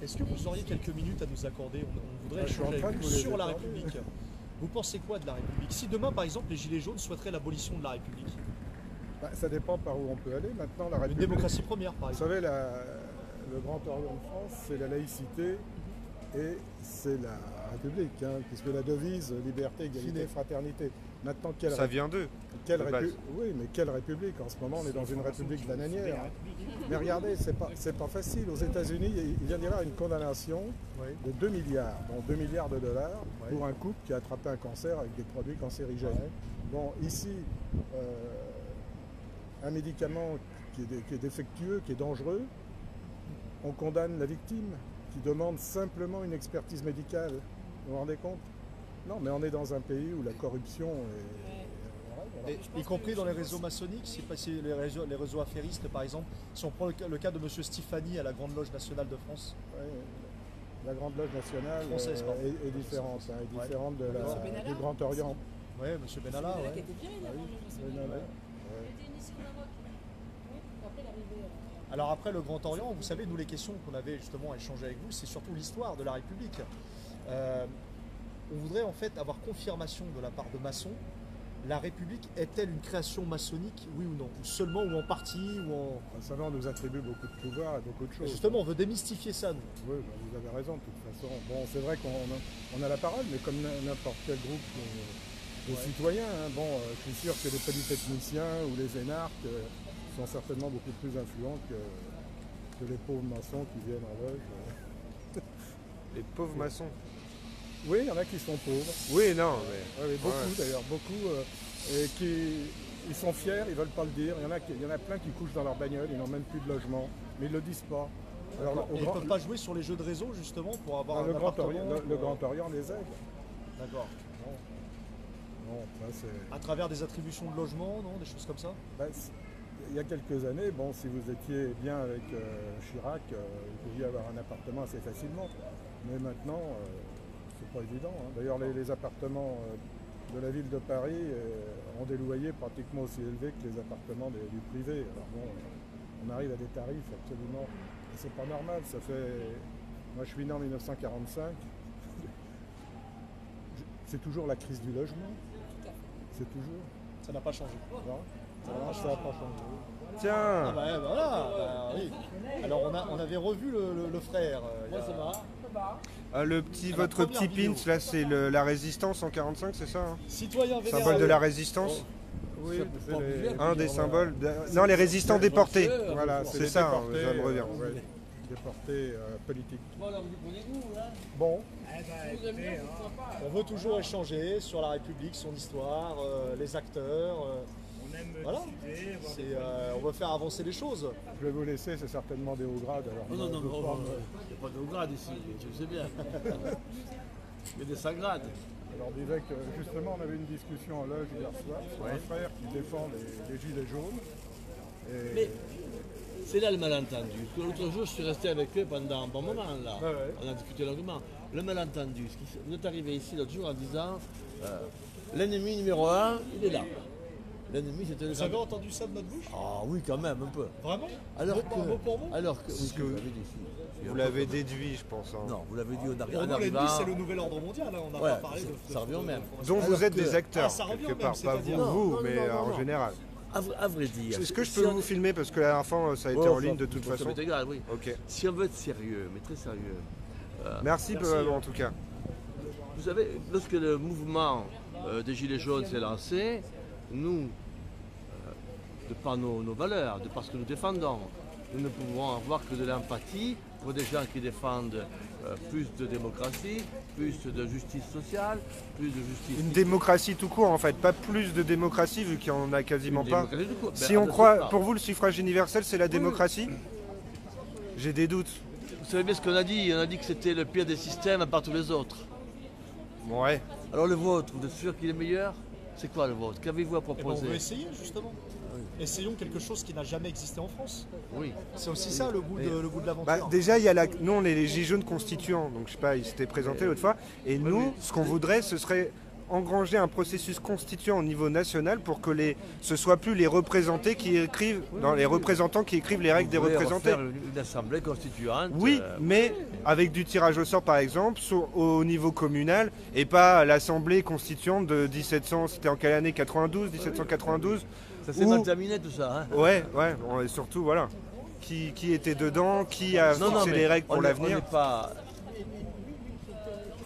est-ce que vous auriez quelques minutes à nous accorder? On voudrait Je suis en échanger train avec de vous vous les sur la accorder. République. Vous pensez quoi de la République? Si demain, par exemple, les Gilets jaunes souhaiteraient l'abolition de la République, Ça dépend par où on peut aller. Maintenant, la une République... démocratie première, par Vous exemple. savez, le Grand Orient de France, c'est la laïcité et c'est la République, puisque la devise liberté, égalité, fraternité. Maintenant, ça vient d'eux. de base. Oui, mais quelle République? En ce moment, on est dans une République bananière. Mais regardez, c'est pas facile. Aux États-Unis, il vient d'y avoir une condamnation de 2 milliards, bon, 2 milliards de dollars pour un couple qui a attrapé un cancer avec des produits cancérigènes. Bon, ici, un médicament qui est défectueux, qui est dangereux, on condamne la victime qui demande simplement une expertise médicale. Vous vous rendez compte? Non, mais on est dans un pays où la corruption est... Y compris dans les réseaux maçonniques, si les réseaux affairistes, par exemple, si on prend le cas de M. Stéphanie à la Grande Loge nationale de France. Ouais, la Grande Loge nationale Française, pardon. est différente, est différente du Grand Orient. Oui, M. Benalla, C'est ouais. qui était bien, il a vendu, je me souviens. Il était initié au Maroc. Oui, après, il est arrivé. Alors après le Grand Orient, vous savez, nous les questions qu'on avait justement échangées avec vous, c'est surtout l'histoire de la République. On voudrait en fait avoir confirmation de la part de maçons. La République est-elle une création maçonnique, oui ou non? Ou seulement, ou en partie, ou en... Ça va, on nous attribue beaucoup de pouvoir et beaucoup de choses. Justement, on veut démystifier ça, nous. Oui, vous avez raison, de toute façon. Bon, c'est vrai qu'on a la parole, mais comme n'importe quel groupe de citoyens, bon, je suis sûr que les polytechniciens ou les énarques sont certainement beaucoup plus influents que les pauvres maçons qui viennent en loge. Les pauvres maçons. Oui, il y en a qui sont pauvres. Oui, non, mais... Oui, beaucoup d'ailleurs, beaucoup. Et ils sont fiers, ils ne veulent pas le dire. Il y en a plein qui couchent dans leur bagnole, ils n'ont même plus de logement, mais ils ne le disent pas. Alors, ils ne peuvent pas jouer sur les jeux de réseau justement pour avoir un appartement. Le Grand Orient les aide. D'accord. Non, ça c'est... À travers des attributions de logement, non, des choses comme ça. Il y a quelques années, bon, si vous étiez bien avec Chirac, vous pouviez avoir un appartement assez facilement. Mais maintenant, c'est pas évident. Hein. D'ailleurs, les appartements de la ville de Paris ont des loyers pratiquement aussi élevés que les appartements du privé. Alors bon, on arrive à des tarifs absolument... C'est pas normal, ça fait... Moi, je suis né en 1945. C'est toujours la crise du logement. C'est toujours. Ça n'a pas changé. Non, ça n'a pas changé. Tiens. Ah bah voilà, oui. Alors on avait revu le frère. Votre petit pinch là, c'est la résistance en 45, c'est ça hein? Citoyen vénérable. Symbole de la résistance. Oui, un des symboles. Non, les résistants déportés. Voilà, c'est ça, hein, ça me revient. Déportés politiques. Bon. On veut toujours échanger sur la République, son histoire, les acteurs. On aime voilà. On veut faire avancer les choses. Je vais vous laisser, c'est certainement des hauts grades. Alors non, il n'y a pas de hauts grades ici, tu le sais bien. Il y a des sagrades. Alors on disait que justement on avait une discussion en loge hier soir sur un frère qui défend les gilets jaunes. Et... Mais c'est là le malentendu. L'autre jour je suis resté avec eux pendant un bon moment là. On a discuté longuement. Le malentendu, vous êtes arrivé ici l'autre jour en disant l'ennemi numéro 1, il est là. L'ennemi c'était le... Vous avez entendu ça de notre bouche? Ah oui quand même, un peu. Vraiment? Alors mot que, pour mot? alors que, oui, vous l'avez déduit, je pense. Hein. Non, vous l'avez dit en arrivant. L'ennemi, c'est le nouvel ordre mondial. Hein. On n'a pas parlé de ça revient au même. Dont vous êtes des acteurs, quelque part. Pas vous, mais en général. À vrai dire. Est-ce que je peux vous filmer parce que la dernière fois ça a été en ligne de toute façon? C'est égal, oui. Ok. Si on veut être sérieux, mais très sérieux. Merci en tout cas. Vous savez, lorsque le mouvement des Gilets jaunes s'est lancé, nous, de par nos valeurs, de par ce que nous défendons, nous ne pouvons avoir que de l'empathie pour des gens qui défendent plus de démocratie, plus de justice sociale, plus de justice... Une démocratie tout court en fait, pas plus de démocratie vu qu'il n'y en a quasiment pas. Si on croit, pour vous le suffrage universel c'est la démocratie? J'ai des doutes. Vous savez bien ce qu'on a dit, on a dit que c'était le pire des systèmes à part tous les autres. Ouais. Alors le vôtre, vous êtes sûr qu'il est meilleur? C'est quoi le vôtre? Qu'avez-vous à proposer? On veut essayer justement. Essayons quelque chose qui n'a jamais existé en France. Oui. C'est aussi ça le goût de l'aventure. Déjà, nous on est les Gilets jaunes constituants, donc je sais pas, ils s'étaient présentés l'autre fois. Et nous, ce qu'on voudrait, ce serait engranger un processus constituant au niveau national pour que ce soit plus les représentés qui écrivent, les représentants qui écrivent les règles des représentés. Une assemblée constituante. Oui, mais avec du tirage au sort par exemple, au niveau communal, et pas l'assemblée constituante de 1700, c'était en quelle année? 92, 1792. Ça s'est mal terminé tout ça. Hein. Ouais, et surtout voilà. Qui était dedans, qui a fixé les règles pour l'avenir. On n'est pas...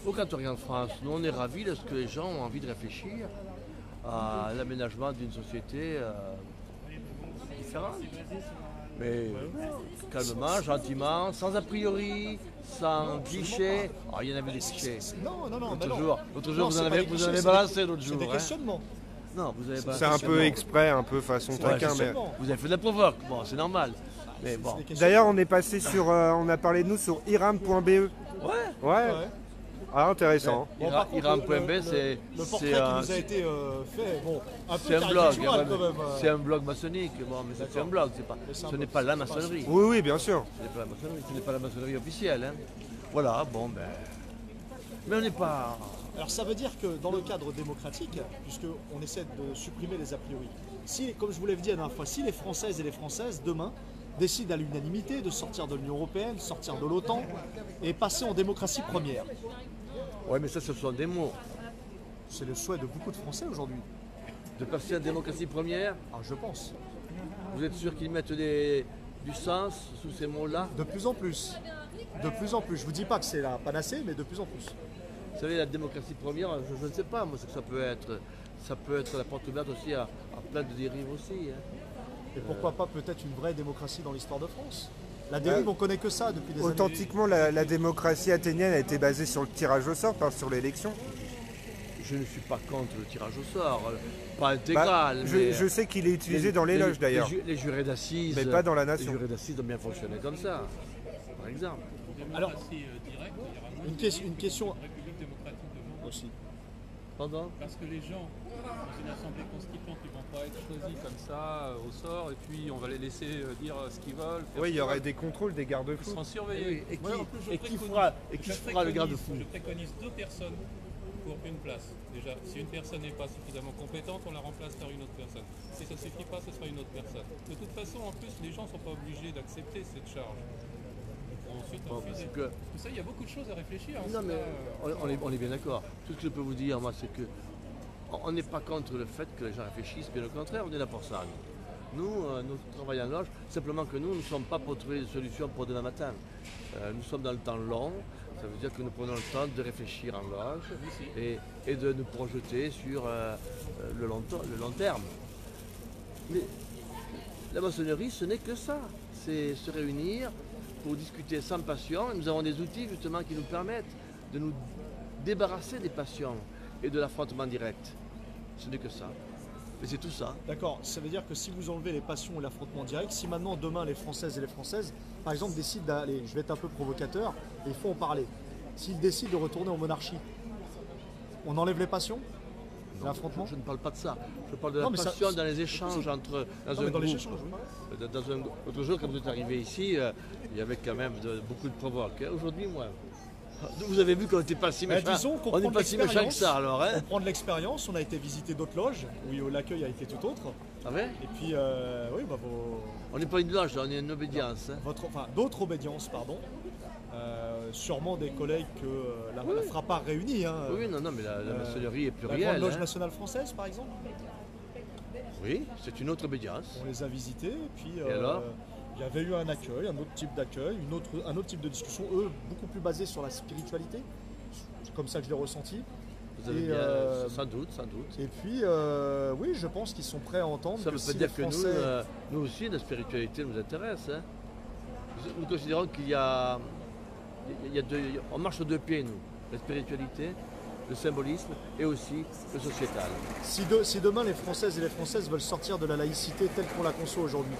Quand on regarde France, nous on est ravis lorsque les gens ont envie de réfléchir à l'aménagement d'une société différente. Mais calmement, gentiment, sans a priori, sans clichés. Oh, il y en avait des clichés. Non. L'autre jour, vous en avez balancé l'autre jour. C'est des questionnements. Non, vous avez c'est un peu exprès, un peu façon taquin, mais... Vous avez fait de la provoque, bon, c'est normal. Mais bon. D'ailleurs, on est passé sur... on a parlé de nous sur iram.be. Ouais. Ah, intéressant. Bon, iram.be, c'est... Le portrait qui nous a été fait, bon, un peu caricatural quand même. C'est un blog maçonnique, bon, mais c'est un blog, ce n'est pas la maçonnerie. Oui, bien sûr. Ce n'est pas la maçonnerie, ce n'est pas la maçonnerie officielle. Hein. Voilà, bon, ben... Mais on n'est pas... Alors ça veut dire que dans le cadre démocratique, puisqu'on essaie de supprimer les a priori, si, comme je vous l'avais dit la dernière fois, si les Françaises et les Françaises, demain, décident à l'unanimité de sortir de l'Union Européenne, sortir de l'OTAN et passer en démocratie première. Oui, mais ça, ce sont des mots. C'est le souhait de beaucoup de Français aujourd'hui. De passer en démocratie première? Ah, je pense. Vous êtes sûr qu'ils mettent du sens sous ces mots-là? De plus en plus. De plus en plus. Je ne vous dis pas que c'est la panacée, mais de plus en plus. Vous savez, la démocratie première, je ne sais pas, moi, ça peut être la porte ouverte aussi à plein de dérives aussi. Hein. Et pourquoi pas peut-être une vraie démocratie dans l'histoire de France? La dérive, on connaît que ça depuis des années. Authentiquement, la démocratie athénienne a été basée sur le tirage au sort, pas sur l'élection. Je ne suis pas contre le tirage au sort, pas intégral. Je sais qu'il est utilisé dans les loges d'ailleurs. Les jurés d'assises. Mais pas dans la nation. Les jurés d'assises ont bien fonctionné comme ça, par exemple. Alors, une question aussi. Pardon? Parce que les gens, dans une assemblée constituante, ils ne vont pas être choisis comme ça, au sort, et puis on va les laisser dire ce qu'ils veulent. Oui, il y aurait des contrôles, des garde-fous. Ils seront surveillés. Et qui fera le garde-fou? Je préconise 2 personnes pour une place. Déjà, si une personne n'est pas suffisamment compétente, on la remplace par une autre personne. Si ça ne suffit pas, ce sera une autre personne. De toute façon, en plus, les gens ne sont pas obligés d'accepter cette charge. Ensuite, parce que ça, il y a beaucoup de choses à réfléchir. Non, mais on est bien d'accord. Tout ce que je peux vous dire, moi, c'est que on n'est pas contre le fait que les gens réfléchissent, bien au contraire, on est là pour ça. Nous travaillons en loge, simplement que nous ne sommes pas pour trouver des solutions pour demain matin. Nous sommes dans le temps long, ça veut dire que nous prenons le temps de réfléchir en loge et de nous projeter sur le long terme. Mais la maçonnerie, ce n'est que ça, c'est se réunir pour discuter sans passion. Et nous avons des outils justement qui nous permettent de nous débarrasser des passions et de l'affrontement direct. Ce n'est que ça. Et c'est tout ça. D'accord, ça veut dire que si vous enlevez les passions et l'affrontement direct, si maintenant demain les Françaises et les Françaises, par exemple, décident d'aller, je vais être un peu provocateur, et il faut en parler, s'ils décident de retourner en monarchie, on enlève les passions? L'affrontement? Je ne parle pas de ça. Je parle de la passion dans les échanges entre dans un groupe. L'autre jour, quand vous êtes arrivé ici, il y avait quand même beaucoup de provoques. Aujourd'hui, moi, vous avez vu qu'on n'était pas si méchant. Disons qu'on on n'est pas si méchant que ça, alors. Hein, on prend de l'expérience. On a été visiter d'autres loges où l'accueil a été tout autre. Ah ouais? Et puis, oui, bah, on n'est pas une loge, on est une obédience. Hein. D'autres obédiences, pardon. Sûrement des collègues que la FRAPAR réunit. Hein. Oui, non, mais la maçonnerie est plurielle. La Grande Loge nationale française, par exemple. Oui, c'est une autre obédience. On les a visités, et puis alors il y avait eu un accueil, un autre type d'accueil, un autre type de discussion, eux, beaucoup plus basé sur la spiritualité. C'est comme ça que je l'ai ressenti. Vous avez bien, sans doute. Et puis, oui, je pense qu'ils sont prêts à entendre. Ça ne veut pas dire que nous aussi, la spiritualité nous intéresse. Hein. Nous considérons qu'il y a on marche sur 2 pieds, nous. La spiritualité, le symbolisme et aussi le sociétal. Si demain les Françaises et les Françaises veulent sortir de la laïcité telle qu'on la conçoit aujourd'hui,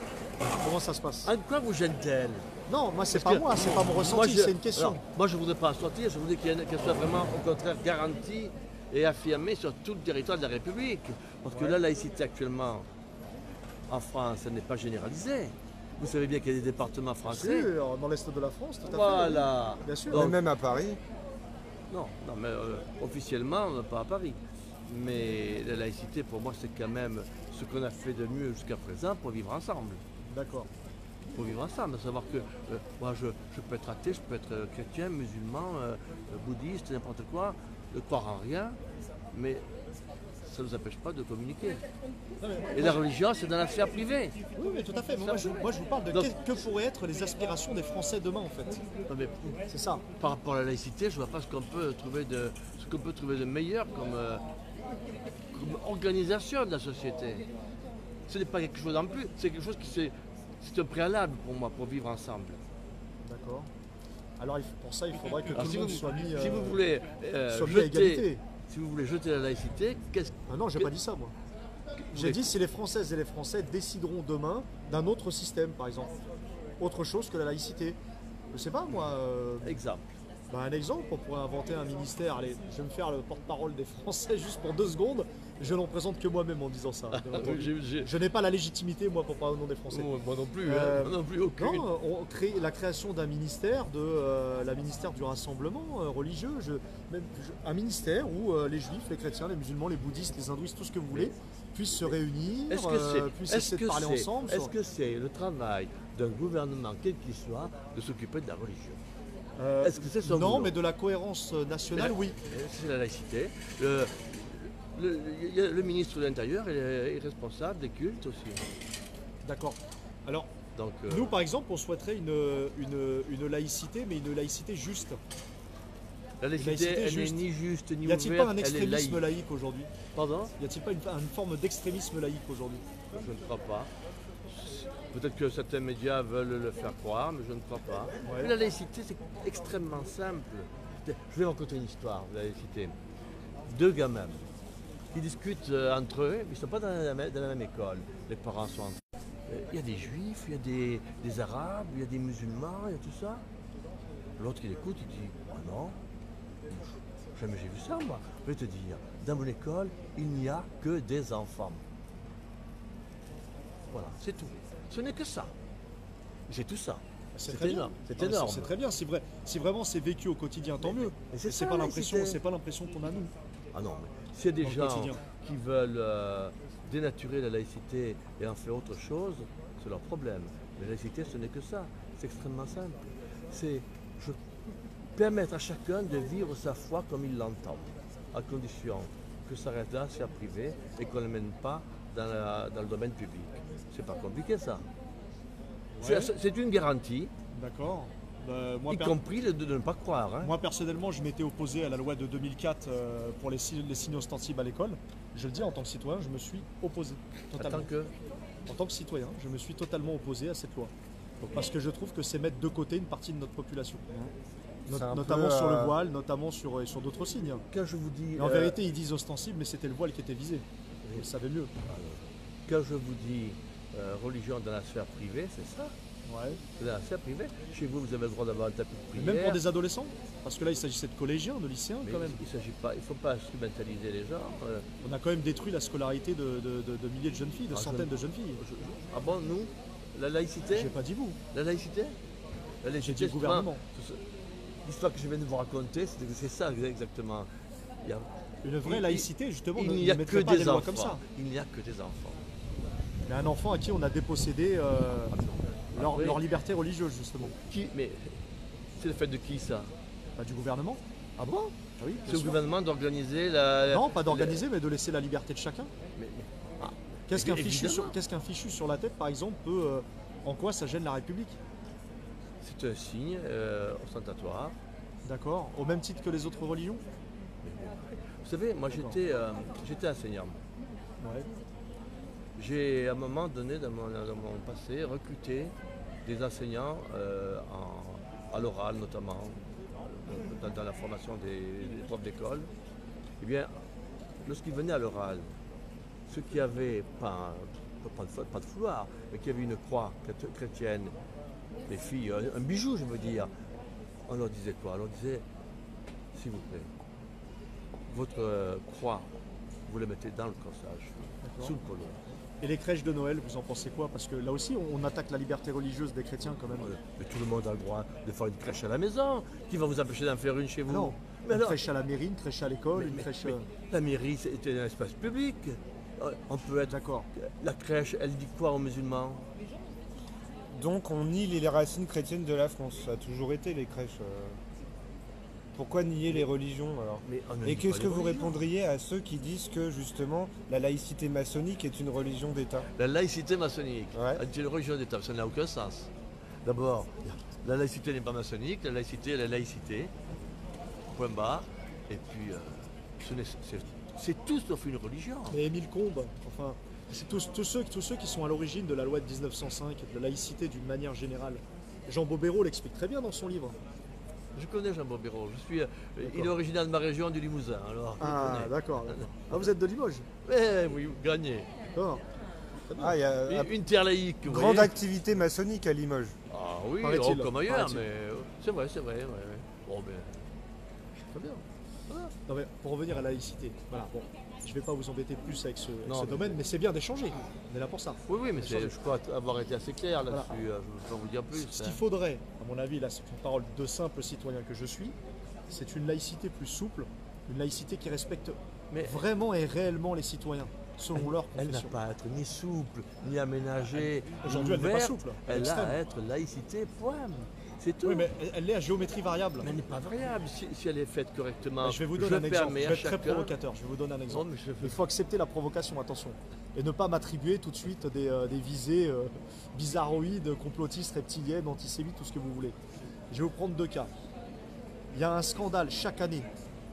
comment ça se passe? En quoi vous gêne-t-elle? Non, moi c'est pas moi, c'est pas mon ressenti, c'est une question. Alors, moi je ne voudrais pas en sortir, je voudrais qu'elle soit vraiment au contraire garantie et affirmée sur tout le territoire de la République. Parce que la laïcité actuellement en France, elle n'est pas généralisée. Vous savez bien qu'il y a des départements français. Sûr, dans l'est de la France, tout à fait. Voilà. Oui. Bien sûr. Donc, même à Paris. Non, mais officiellement, pas à Paris. Mais la laïcité, pour moi, c'est quand même ce qu'on a fait de mieux jusqu'à présent pour vivre ensemble. D'accord. Pour vivre ensemble, à savoir que moi, je peux être athée, je peux être chrétien, musulman, bouddhiste, n'importe quoi, ne croire en rien, mais ça ne nous empêche pas de communiquer. Et la religion, c'est dans la sphère privée. Oui, mais tout à fait. Moi, je vous parle de que pourraient être les aspirations des Français demain, en fait. Non, mais c'est ça. Par rapport à la laïcité, je ne vois pas ce qu'on peut trouver de meilleur comme organisation de la société. Ce n'est pas quelque chose en plus, c'est quelque chose qui c'est un préalable pour moi, pour vivre ensemble. D'accord. Alors pour ça, il faudrait que tout le monde soit mis si vous voulez à égalité. Si vous voulez jeter la laïcité, Ah non, j'ai pas dit ça, moi. J'ai dit si les Françaises et les Français décideront demain d'un autre système, par exemple. Autre chose que la laïcité. Je sais pas, moi. Exemple. Un exemple, on pourrait inventer un ministère. Allez, je vais me faire le porte-parole des Français juste pour 2 secondes. Je n'en présente que moi-même en disant ça. Je n'ai pas la légitimité, moi, pour parler au nom des Français. Moi non plus, moi non plus aucune. Non, on crée la création d'un ministère, la ministère du rassemblement religieux. Un ministère où les juifs, les chrétiens, les musulmans, les bouddhistes, les hindouistes, tout ce que vous voulez, puissent se réunir, puissent essayer de parler ensemble. Est-ce que c'est le travail d'un gouvernement, quel qu'il soit, de s'occuper de la religion? Est-ce que c'est son Non, boulot? mais de la cohérence nationale, oui. C'est la laïcité. Le ministre de l'Intérieur est responsable des cultes aussi. D'accord. Alors, donc, nous, par exemple, on souhaiterait une laïcité, mais une laïcité juste. La laïcité, elle n'est ni juste ni ouverte. Y a-t-il pas un extrémisme laïque aujourd'hui? Pardon? Y a-t-il pas une forme d'extrémisme laïque aujourd'hui? Je ne crois pas. Peut-être que certains médias veulent le faire croire, mais je ne crois pas. Ouais. Mais la laïcité, c'est extrêmement simple. Je vais raconter une histoire de la laïcité. Deux gamins qui discutent entre eux, mais ils ne sont pas dans la même école. Les parents sont entre eux. Il y a des juifs, il y a des arabes, il y a des musulmans, il y a tout ça. L'autre qui l'écoute, il dit « Ah non, jamais j'ai vu ça moi. » Je vais te dire, dans mon école, il n'y a que des enfants. Voilà, c'est tout. Ce n'est que ça. C'est tout ça. C'est très énorme. bien. C'est énorme. C'est très bien. Si vraiment c'est vécu au quotidien, tant mieux. Mais C'est pas l'impression qu'on a nous. Ah non, mais s'il y a des Dans le gens quotidien. qui veulent dénaturer la laïcité et en faire autre chose, c'est leur problème. Mais la laïcité, ce n'est que ça. C'est extrêmement simple. C'est permettre à chacun de vivre sa foi comme il l'entend, à condition que ça reste dans la sphère privée et qu'on ne le mène pas dans le domaine public. C'est pas compliqué ça. Ouais. C'est une garantie, D'accord. y compris de ne pas croire. Hein. Moi personnellement, je m'étais opposé à la loi de 2004 pour les signes ostensibles à l'école. Je le dis en tant que citoyen, je me suis opposé totalement. En tant que citoyen, je me suis totalement opposé à cette loi. Parce que je trouve que c'est mettre de côté une partie de notre population. Notamment sur le voile, notamment sur d'autres signes. Quand je vous dis, Et en vérité, ils disent ostensible, mais c'était le voile qui était visé. Vous le savez mieux. Quand je vous dis religion dans la sphère privée, c'est ça. Ouais. C'est dans la sphère privée. Chez vous, vous avez le droit d'avoir un tapis de Et prière. même pour des adolescents. Parce que là, il s'agissait de collégiens, de lycéens Mais quand même. il ne faut pas instrumentaliser les gens. On a quand même détruit la scolarité de milliers de jeunes filles, de centaines de jeunes filles. Ah bon, nous, la laïcité. J'ai pas dit vous. La laïcité. La laïcité, J'ai dit le gouvernement. L'histoire que je viens de vous raconter, c'est ça exactement. Une vraie laïcité, justement, il ne n'y a que mettrait pas des des lois enfants. comme ça. Il n'y a que des enfants. Mais un enfant à qui on a dépossédé Après- leur liberté religieuse, justement. Mais c'est le fait de qui ça? Du gouvernement. Ah bon? Ah oui, C'est au gouvernement d'organiser la. Non, pas d'organiser, mais de laisser la liberté de chacun. Ah, Qu'est-ce qu'un fichu, évidemment. fichu sur la tête, par exemple, peut. En quoi ça gêne la République? C'est un signe ostentatoire. D'accord. Au même titre que les autres religions? Vous savez, moi j'étais enseignant. Ouais. J'ai à un moment donné dans mon passé recruté des enseignants à l'oral notamment, dans la formation des profs d'école. Eh bien, lorsqu'ils venaient à l'oral, ceux qui avaient pas de fouloir, mais qui avaient une croix chrétienne, les filles, un bijou je veux dire, on leur disait quoi? On leur disait, s'il vous plaît, votre croix, vous la mettez dans le corsage, sous le polo. Et les crèches de Noël, vous en pensez quoi? Parce que là aussi, on attaque la liberté religieuse des chrétiens quand même. Mais tout le monde a le droit de faire une crèche à la maison. Qui va vous empêcher d'en faire une chez vous? Non, Mais une alors, crèche à la mairie, une crèche à l'école, une crèche... la mairie, c'est un espace public. On peut être... D'accord. La crèche, elle dit quoi aux musulmans? Donc on nie les racines chrétiennes de la France. Ça a toujours été les crèches. Pourquoi nier les religions alors? Mais on ne Et nie qu'est-ce pas que les vous religions. répondriez à ceux qui disent que justement la laïcité maçonnique est une religion d'État? La laïcité maçonnique Ouais. est une religion d'État. Ça n'a aucun sens. D'abord, la laïcité n'est pas maçonnique. La laïcité est la laïcité. Point barre. Et puis, c'est tout sauf une religion. Mais Émile Combes, enfin, c'est tous ceux qui sont à l'origine de la loi de 1905 et de la laïcité d'une manière générale. Jean Bobéro l'explique très bien dans son livre. Je connais Jean Bobéro. Il est originaire de ma région du Limousin. Alors, je le Ah, connais. d'accord. Ah, vous êtes de Limoges? Oui, gagné. D'accord. Ah, il y a Une terre laïque. vous grande voyez. activité maçonnique à Limoges. Ah oui, Paraît-il. comme ailleurs, Paraît-il. mais c'est vrai. Ouais. Bon, ben, très bien. Non, mais pour revenir à la laïcité, voilà, bon, je ne vais pas vous embêter plus avec ce Non, domaine, mais c'est bien d'échanger. On est là pour ça. Oui, mais Échanger. je crois avoir été assez clair là-dessus. Voilà. Je ne peux pas vous dire plus. Ce qu'il faudrait, à mon avis, là c'est une parole de simple citoyen que je suis, c'est une laïcité plus souple, une laïcité qui respecte vraiment et réellement les citoyens, selon leur Elle n'a confession. pas à être ni souple, ni aménagée, Aujourd'hui, ni elle n'est pas ouverte. souple, Elle a extrême. à être laïcité, point. C'est tout. Oui, mais elle est à géométrie variable. Mais elle n'est pas variable si elle est faite correctement. Je vais vous donner un exemple, je permets vais à être très chacun- provocateur, je vais vous donner un exemple. Non, mais je fais- Il faut accepter la provocation, attention. Et ne pas m'attribuer tout de suite des visées bizarroïdes, complotistes, reptiliennes, antisémites, tout ce que vous voulez. Je vais vous prendre deux cas. Il y a un scandale chaque année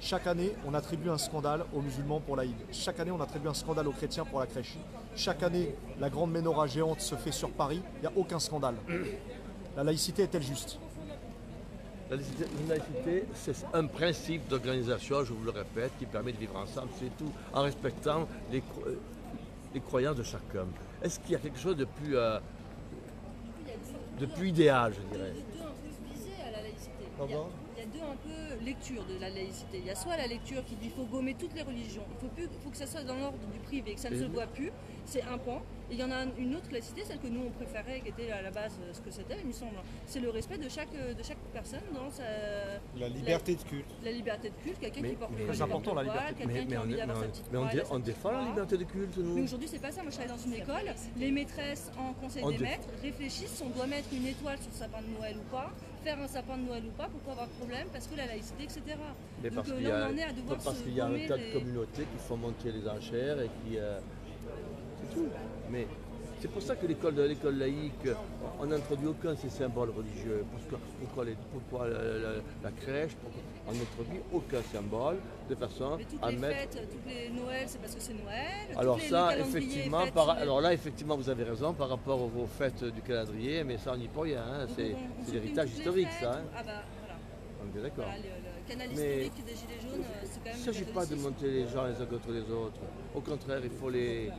Chaque année, on attribue un scandale aux musulmans pour l'Aïd. Chaque année, on attribue un scandale aux chrétiens pour la crèche. Chaque année, la grande menorah géante se fait sur Paris. Il n'y a aucun scandale. La laïcité est-elle juste? La laïcité, c'est un principe d'organisation, je vous le répète, qui permet de vivre ensemble, c'est tout, en respectant les croyances de chacun. Est-ce qu'il y a quelque chose de plus idéal, je dirais? Il y a deux un peu visés à la laïcité. Pardon? Il y a deux un peu lectures de la laïcité. Il y a soit la lecture qui dit qu'il faut gommer toutes les religions, il faut que ça soit dans l'ordre du privé, que ça ne se voit plus, c'est un pan. Et il y en a une autre laïcité, celle que nous on préférait, qui était à la base ce que c'était, il me semble. C'est le respect de chaque personne dans sa... La liberté de culte. La liberté de culte, quelqu'un qui porte très important, la liberté de culte. quelqu'un qui a envie d'avoir sa petite voile, on défend la liberté de culte, nous. Mais aujourd'hui, c'est pas ça. Moi, je travaille dans une école. Les maîtresses en conseil des maîtres réfléchissent si on doit mettre une étoile sur le sapin de Noël ou pas, faire un sapin de Noël ou pas, pour pas avoir de problème, parce que la laïcité, etc. Mais Donc parce là, on en est à devoir qu'il y a un tas de communautés qui font monter les enchères et qui... c'est tout. Mais c'est pour ça que l'école laïque, on n'introduit aucun de ces symboles religieux. Parce que pourquoi la crèche, on n'introduit aucun symbole de façon à mettre... Fêtes, toutes les Noëls, c'est parce que c'est Noël. Alors ça, effectivement, alors là, effectivement, vous avez raison par rapport aux fêtes du calendrier, mais ça, on n'y peut rien. Hein. C'est l'héritage historique, ça. Hein. Ah bah voilà. On est d'accord. Voilà, le canal historique des Gilets jaunes, c'est quand même... Il ne s'agit pas de monter les gens les uns contre les autres. Au contraire, il faut les...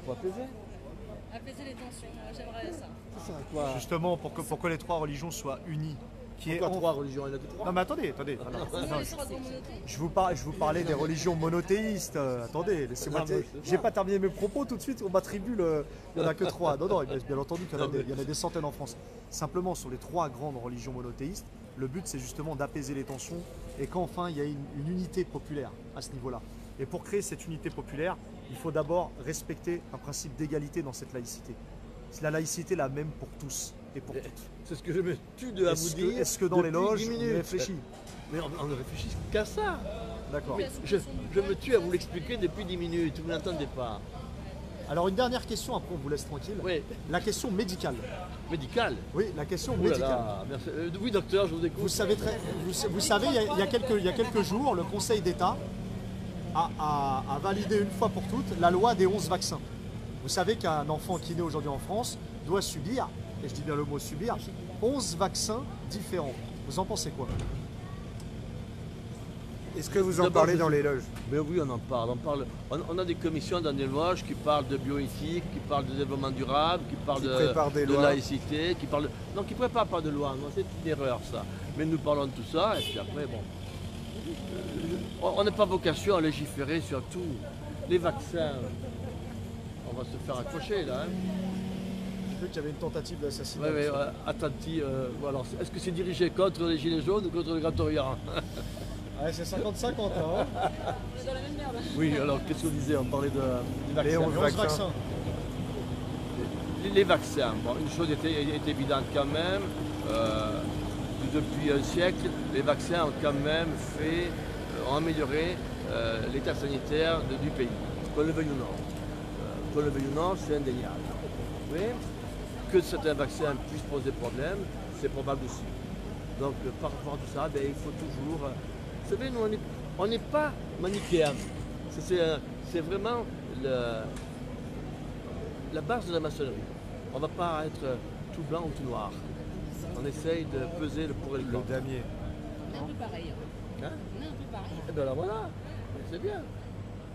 Faut apaiser. Apaiser les tensions, j'aimerais ça. Ça sert à quoi? Justement, pour que les trois religions soient unies. Pourquoi trois religions? Il y en a que trois. Non mais attendez. Je vous parlais des religions monothéistes. Attendez, laissez-moi. J'ai pas terminé mes propos tout de suite. On m'attribue il n'y en a que trois. Non, bien entendu qu'il y en a des centaines en France. Simplement sur les trois grandes religions monothéistes, le but c'est justement d'apaiser les tensions et qu'enfin il y a une unité populaire à ce niveau-là. Et pour créer cette unité populaire, il faut d'abord respecter un principe d'égalité dans cette laïcité. C'est la laïcité la même pour tous et pour toutes. C'est ce que je me tue à vous dire. Est-ce que dans les loges, on réfléchit? Mais on ne réfléchit qu'à ça. D'accord. Je me tue à vous l'expliquer depuis 10 minutes, vous n'entendez pas. Alors une dernière question, après on vous laisse tranquille. Oui. La question médicale. Médicale? Oui, la question médicale. Merci. Oui docteur, je vous écoute. Vous savez, il y a quelques jours, le Conseil d'État a validé une fois pour toutes la loi des 11 vaccins. Vous savez qu'un enfant qui naît aujourd'hui en France doit subir, et je dis bien le mot subir, 11 vaccins différents. Vous en pensez quoi? Est-ce que vous en parlez dans les loges? Mais oui, on en parle. On a des commissions dans des loges qui parlent de bioéthique, qui parlent de développement durable, qui parlent de laïcité, qui ne préparent pas de loi. C'est une erreur ça. Mais nous parlons de tout ça et puis après, bon. On n'a pas vocation à légiférer sur tout. Les vaccins, on va se faire accrocher là. Hein. J'ai vu qu'il y avait une tentative d'assassinat. Oui, alors, est-ce que c'est dirigé contre les Gilets jaunes ou contre le Grand Orient? Ouais, c'est 50-50. Hein. On est dans la même merde. Oui, alors qu'est-ce qu'on disait? On parlait des vaccins. Les 11 vaccins. Les vaccins, bon, une chose est évidente quand même. Depuis un siècle, les vaccins ont quand même ont amélioré l'état sanitaire du pays, qu'on le veuille ou non. Qu'on le veuille ou non, c'est indéniable. Oui, que certains vaccins puissent poser problème, c'est probable aussi. Donc par rapport à tout ça, il faut toujours... vous savez, nous, on n'est pas manichéens. C'est vraiment la base de la maçonnerie. On ne va pas être tout blanc ou tout noir. On essaye de peser le pour et le contre. On est un peu pareil. Hein? On est un peu pareil. Et bien là voilà, c'est bien.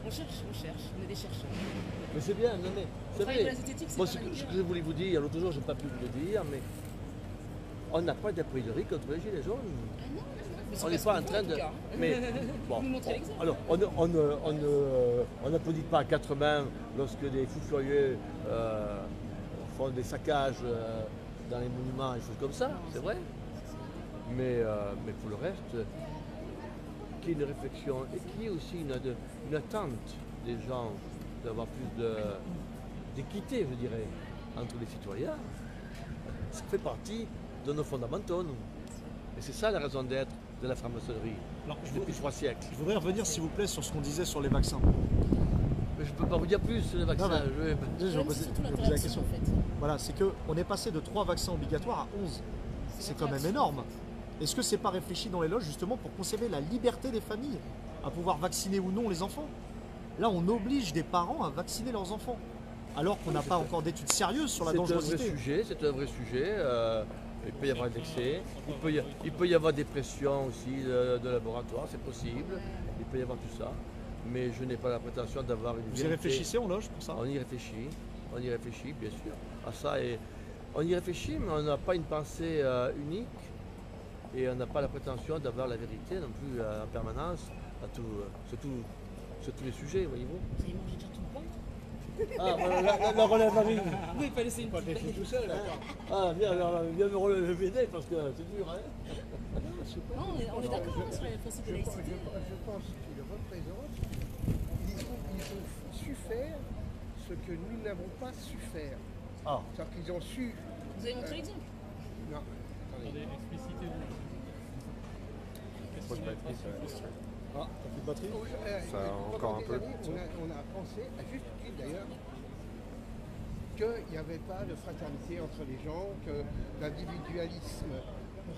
On cherche, on est des chercheurs. Mais c'est bien, non mais c'est vrai. Moi, ce que je voulais vous dire, l'autre jour, je n'ai pas pu vous le dire, mais on n'a pas d'a priori contre les Gilets jaunes. On n'est pas en train de... Mais bon, alors, on n'applaudit pas à quatre mains lorsque des fous furieux font des saccages dans les monuments et choses comme ça, c'est vrai. Mais pour le reste, qu'il y ait une réflexion et qu'il y ait aussi une attente des gens d'avoir plus d'équité, je dirais, entre les citoyens, ça fait partie de nos fondamentaux, nous. Et c'est ça la raison d'être de la franc-maçonnerie depuis 3 siècles. Je voudrais revenir, s'il vous plaît, sur ce qu'on disait sur les vaccins. Mais je ne peux pas vous dire plus sur les vaccins. Je vais poser la question. Voilà, c'est qu'on est passé de 3 vaccins obligatoires à 11. C'est quand même énorme. Est-ce que c'est pas réfléchi dans les loges justement pour conserver la liberté des familles à pouvoir vacciner ou non les enfants? Là, on oblige des parents à vacciner leurs enfants, alors qu'on n'a pas encore d'études sérieuses sur la dangerosité. C'est un vrai sujet. Il peut y avoir de l'excès, il peut y avoir des pressions aussi de laboratoire, c'est possible. Il peut y avoir tout ça. Mais je n'ai pas la prétention d'avoir une Vous y réfléchissez en loge pour ça? On y réfléchit, bien sûr. À ça, et on y réfléchit, mais on n'a pas une pensée unique et on n'a pas la prétention d'avoir la vérité non plus en permanence sur tous les sujets, voyez-vous. Vous avez mangé déjà tout le pain? Ah, voilà, la relève Marie. Vous pouvez pas laisser une petite baguette. tout seul. Ah, viens me relever parce que c'est dur, hein. Non, on est d'accord sur les principes de laïcité. Je pense qu'ils représentent, ils ont su faire ce que nous n'avons pas su faire. Ah. C'est-à-dire qu'ils ont su... Vous avez montré l'exemple? Non. Attendez, explicitez-vous. Ah, t'as plus de batterie? Ça a encore un peu. On a pensé, à juste titre d'ailleurs, qu'il n'y avait pas de fraternité entre les gens, que l'individualisme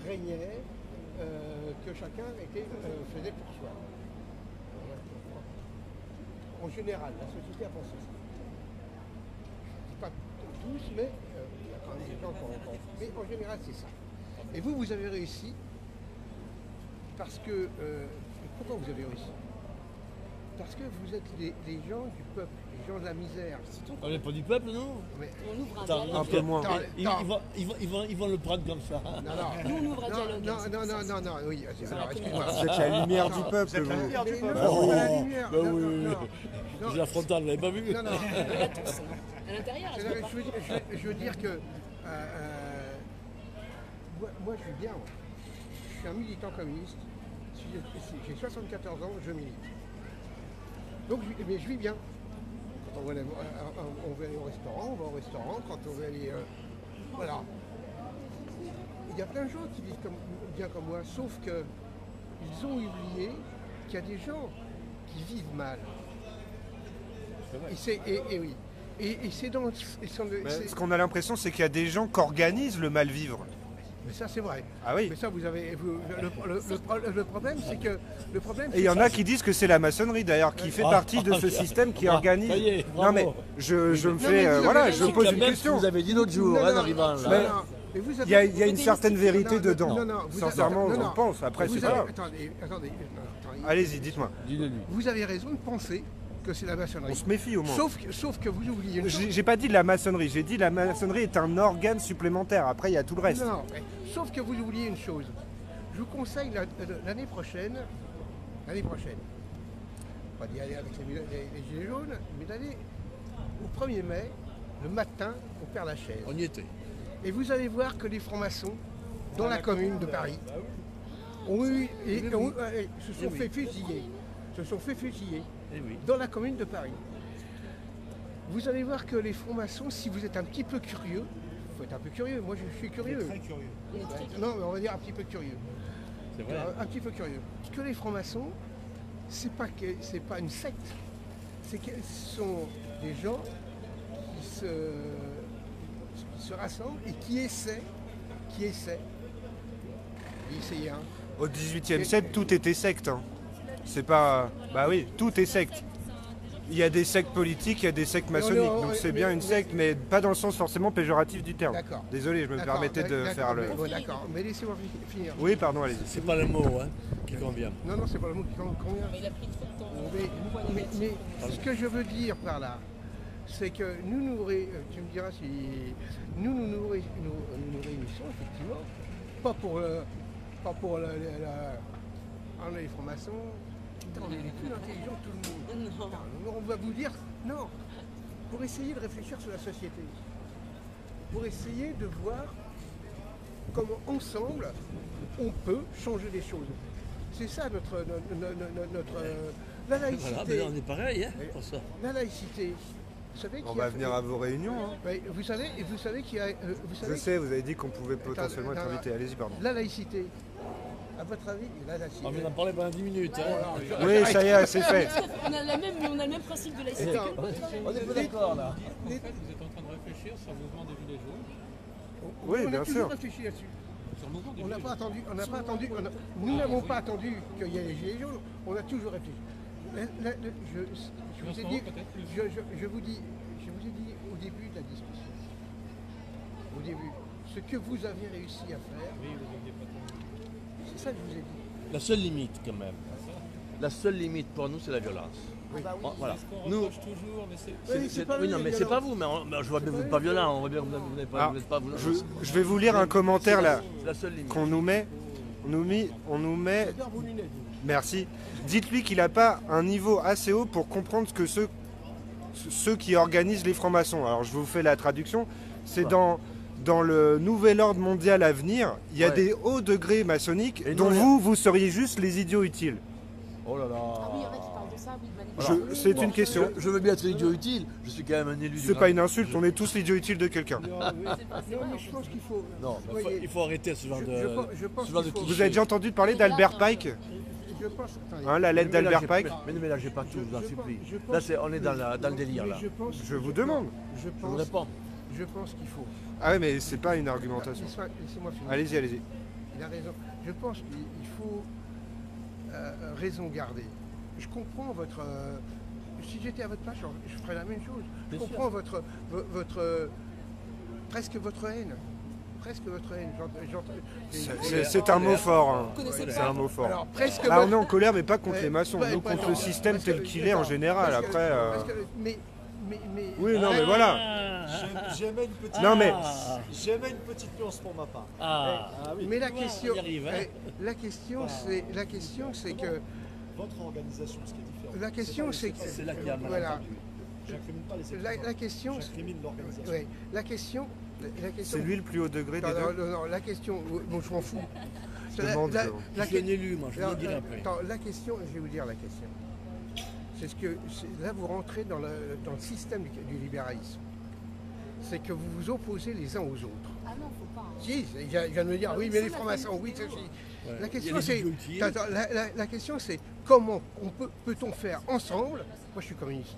régnait, que chacun faisait pour soi. En général, la société a pensé ça. Je ne dis pas tous, mais il y a quand même des gens qui ont pensé. Mais en général, c'est ça. Et vous avez réussi parce que... pourquoi vous avez réussi? Parce que vous êtes les gens du peuple, les gens de la misère. On n'est pas du peuple, non? Mais... On ouvre un dialogue. Un peu moins. Ils vont le prendre comme ça. Nous, on ouvre un dialogue. Non, oui. Alors, excuse-moi. Vous êtes la lumière du peuple, vous. Non, Bah c'est pas la lumière. Bah Non, oui. non, non. J'ai la frontale, vous l'avez pas vu? Non. On l'a tous. À l'intérieur, elle se voit pas. Je veux dire que moi je suis bien. Je suis un militant communiste. J'ai 74 ans, je milite. Donc mais je vis bien. Quand on veut aller au restaurant, on va au restaurant. Quand on veut aller... voilà. Il y a plein de gens qui vivent bien comme moi, sauf qu'ils ont oublié qu'il y a des gens qui vivent mal. Et oui. Et c'est dans... Ce qu'on a l'impression, c'est qu'il y a des gens qui organisent le mal-vivre. Mais ça, c'est vrai. Ah oui. Mais ça, vous avez... le problème, c'est que... Et il y en a qui disent que c'est la maçonnerie, d'ailleurs, qui fait partie de ce système qui organise... Ça y est, non, mais je me fais... voilà, je pose une question. Vous avez dit l'autre jour, en arrivant là. Il y a une certaine vérité dedans. Sincèrement, on pense. Après, c'est pas... Attendez. Allez-y, dites-moi. Vous avez raison de penser que c'est la maçonnerie. On se méfie au moins. Sauf que vous oubliez une chose. J'ai pas dit la maçonnerie, j'ai dit la maçonnerie est un organe supplémentaire. Après, il y a tout le reste. Non, sauf que vous oubliez une chose. Je vous conseille l'année prochaine, pas d'y aller avec les gilets jaunes, mais d'aller au 1er mai, le matin, au Père-Lachaise. On y était. Et vous allez voir que les francs-maçons, dans la commune de Paris, se sont fait fusiller. Dans la commune de Paris. Vous allez voir que les francs-maçons, si vous êtes un petit peu curieux, il faut être un peu curieux, moi je suis curieux. Très curieux. Non, mais on va dire un petit peu curieux. C'est vrai. Un petit peu curieux. Parce que les francs-maçons, c'est pas une secte, c'est que ce sont des gens qui se rassemblent et qui essaient, d'essayer. Au XVIIIe siècle, tout était secte. Hein. C'est pas... Bah oui, tout est secte. Il y a des sectes politiques, il y a des sectes maçonniques. Donc c'est bien une secte, mais pas dans le sens forcément péjoratif du terme. D'accord. Désolé, je me permettais de faire le... D'accord, mais laissez-moi finir. Oui, pardon, allez-y. C'est pas le mot qui convient. Non, c'est pas le mot qui convient. Mais il a pris trop de temps. Mais ce que je veux dire par là, c'est que nous tu me diras si nous réunissons effectivement, pas pour les francs-maçons, on est les plus intelligents de tout le monde. Non. On va vous dire non, pour essayer de réfléchir sur la société, pour essayer de voir comment ensemble on peut changer les choses. C'est ça notre la laïcité. Voilà, ben on est pareil pour ça. La laïcité. Vous savez on va venir à vos réunions. Hein. Vous savez qu'il y a... je sais, vous avez dit qu'on pouvait potentiellement être invité. Allez-y, pardon. La laïcité. À votre avis, la laïcité. On vient d'en parler pendant 10 minutes. Oui, ça y est, c'est fait. On a le même principe de laïcité. On est pas d'accord là. Vous êtes en train de réfléchir sur le mouvement des Gilets jaunes? Oui, bien sûr. Réfléchi là-dessus. Sur le mouvement des On n'a Gilets pas jaunes. attendu, nous n'avons pas attendu qu'il y ait les gilets jaunes, on a toujours réfléchi. Je vous ai dit, je vous ai dit au début de la discussion, au début, ce que vous avez réussi à faire, Oui, vous n'aviez pas tant. c'est ça que je vous ai dit. La seule limite, quand même. La seule limite pour nous, c'est la violence. Oui. Bon, voilà. C'est ce qu'on Nous, reproche toujours, mais c'est... oui, non, mais c'est pas vous, mais je vois bien que vous n'êtes pas violent. On voit bien que vous n'êtes pas, Alors, vous n'êtes pas violent. je vais vous lire un commentaire là C'est la seule limite. qu'on nous met. On nous met. J'adore vos lunettes. Merci. Dites-lui qu'il n'a pas un niveau assez haut pour comprendre ce que ceux qui organisent les francs-maçons. Alors je vous fais la traduction. C'est dans le nouvel ordre mondial à venir, il y a des hauts degrés maçonniques Et dont nous, vous seriez juste les idiots utiles. Oh là là. Ah oui, il y en a qui parlent de ça, oui, de manipulation. C'est une question. Je veux bien être idiot utile, je suis quand même un élu du C'est pas une insulte, on est tous l'idiot utile de quelqu'un. Non, mais je pense qu'il faut. Non, voyez, Il faut arrêter ce genre je pense ce genre qu'il de faut- Vous avez déjà entendu parler d'Albert Pike, Je pense. Attendez. hein, la lettre d'Albert Pike? Mais ne mélangez pas tout, je vous en Je supplie. pense- Là, on est dans le délire, Mais là. Je vous demande. Je Je vous pense, réponds. je pense qu'il faut. Ah ouais, mais c'est pas une argumentation. Laissez-moi finir. Allez-y, allez-y. Il a raison. Je pense qu'il faut raison garder. Je comprends votre. Si j'étais à votre place, je ferais la même chose. Je Bien comprends votre presque votre haine. Presque votre haine. C'est un mot fort. hein. Vous connaissez C'est un mot fort. Alors, presque Là, on votre- est en colère, mais pas contre Ouais, les maçons, ouais, nous pas contre tant. le système Parce que- tel qu'il est en général. parce que- Après, parce que- mais oui, non, mais voilà. J'aimais une petite. Non, mais J'aimais une petite nuance pour ma part. Ah, oui. mais la Tu vois, question, on y arrive, hein. la question c'est que Votre organisation, ce qui est différent. la question c'est que C'est là qu'il y a un voilà. malentendu. J'incrimine pas les équipes. La question, J'incrimine l'organisation. ouais, la question, c'est lui le plus haut degré des non, deux. non, la question, bon, je m'en fous. Je demande, La- je- la- Je suis un élu, moi, je vous Non, le dirai après. attends, la question, je vais vous dire la question. Là, vous rentrez dans le système du libéralisme. C'est que vous vous opposez les uns aux autres. Ah non, faut pas. hein. Si, il vient de me dire, oui, mais les francs-maçons, oui, ça, si. Ouais. La question, Il y a c'est, les idiots utiles. attends, la question, c'est comment peut-on faire ensemble. Moi, je suis communiste.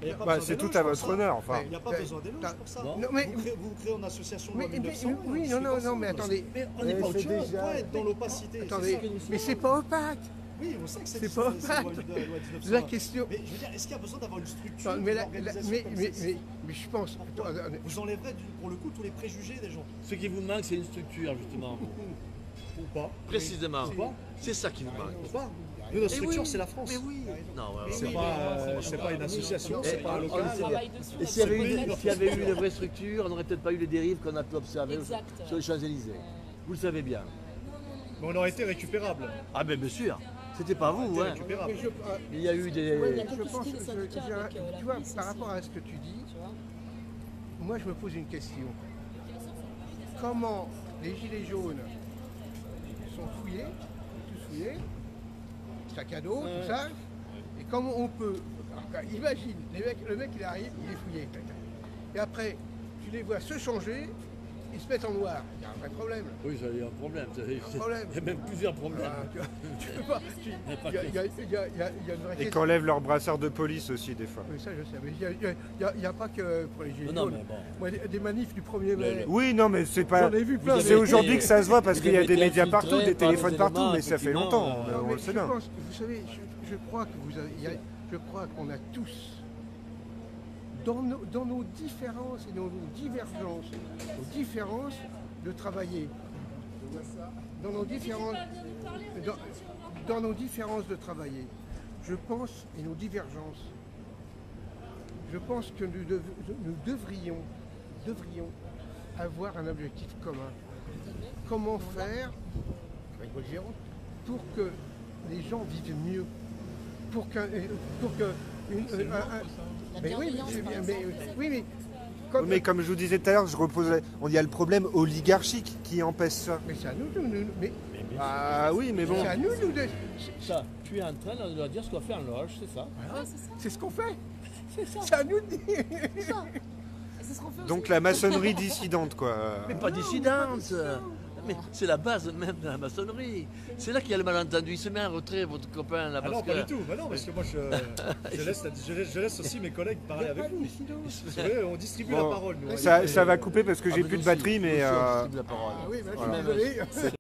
Il y a pas Bah, besoin c'est d'éloge tout à pour votre ça. honneur. Enfin, Il n'y a pas Ouais. besoin d'éloge pour ça. Non. Non, mais, Vous créez en association mais- loi 1900. oui, non, non, mais attendez. Mais on n'est Mais pas c'est autre chose. déjà- On peut être dans l'opacité. Attendez, c'est ça. mais c'est pas opaque. Oui, on sait que C'est c'est pas loi opaque. loi 1900. La question. Mais je veux dire, est-ce qu'il y a besoin d'avoir une structure, Non, une mais, organisation mais, comme mais, celle-ci mais je pense. Pourquoi Vous enlèverez pour le coup tous les préjugés des gens. Ce qui vous manque, c'est une structure, justement. Ou pas. Précisément. Ou pas. C'est ça qui nous manque. Ou pas. Nous, notre structure, c'est la France. Mais oui. Non, ouais, C'est ouais. pas une association, Et c'est pas un on le local. sait bien. Et s'il y avait eu une vraie structure, on n'aurait peut-être pas eu les dérives qu'on a pu observer Exact. sur les Champs-Élysées. Vous le savez bien. Mais on aurait été récupérable. Ah ben bien sûr. C'était pas vous, hein. Récupérable. Mais Il y a eu des... Ouais, il y a je quelques pense, styles syndicats avec la tu vois, police par aussi, rapport à ce que tu dis, tu vois. moi je me pose une question. Comment les gilets jaunes sont fouillés, tous fouillés, sac à dos, tout ça, et comment on peut, alors, imagine, le mec il arrive, il est fouillé, et après tu les vois se changer, ils se mettent en noir, il y a un vrai problème. Oui, ça, il y a un problème. problème. Il y a même plusieurs problèmes. Ah, tu peux pas, il y a une vraie et question. qu'enlèvent leur brassard de police aussi, des fois. Oui, ça je sais, mais il n'y a pas que pour les gilets Non, jaunes. mais bon. Moi, des manifs du 1er mai. Oui, non, mais c'est pas. J'en ai vu plein. C'est aujourd'hui que ça se voit parce Vous qu'il y a avez des été médias partout, infiltré des par téléphones des partout, éléments, mais ça fait effectivement, longtemps. Non, On mais le sait je bien. pense, vous savez, je crois que je crois qu'on a tous, dans nos différences et dans nos différences de travailler, dans nos différences de travailler, je pense, et nos divergences, je pense que nous devrions avoir un objectif commun. Comment faire, avec votre gérant, pour que les gens vivent mieux, pour que mais oui, mais comme, Mais comme je vous disais tout à l'heure, il y a le problème oligarchique qui empêche ça. mais c'est à nous, Ah oui, mais bon. c'est à nous, Ça, tu es en train de leur dire ce qu'on fait en loge, c'est ça. c'est ce qu'on fait. C'est ça. C'est à nous de dire. C'est ça. Et c'est ce qu'on fait aussi. Donc la maçonnerie dissidente, quoi. Mais pas dissidente. Mais c'est la base même de la maçonnerie. C'est là qu'il y a le malentendu. Il se met en retrait, votre copain. Là, ah non, pas du tout. Bah non, parce que moi, je laisse aussi mes collègues parler avec vous. Vous savez, on distribue la parole. Nous, ça va couper parce que j'ai plus de batterie, mais... la parole. Ah oui, bah, voilà.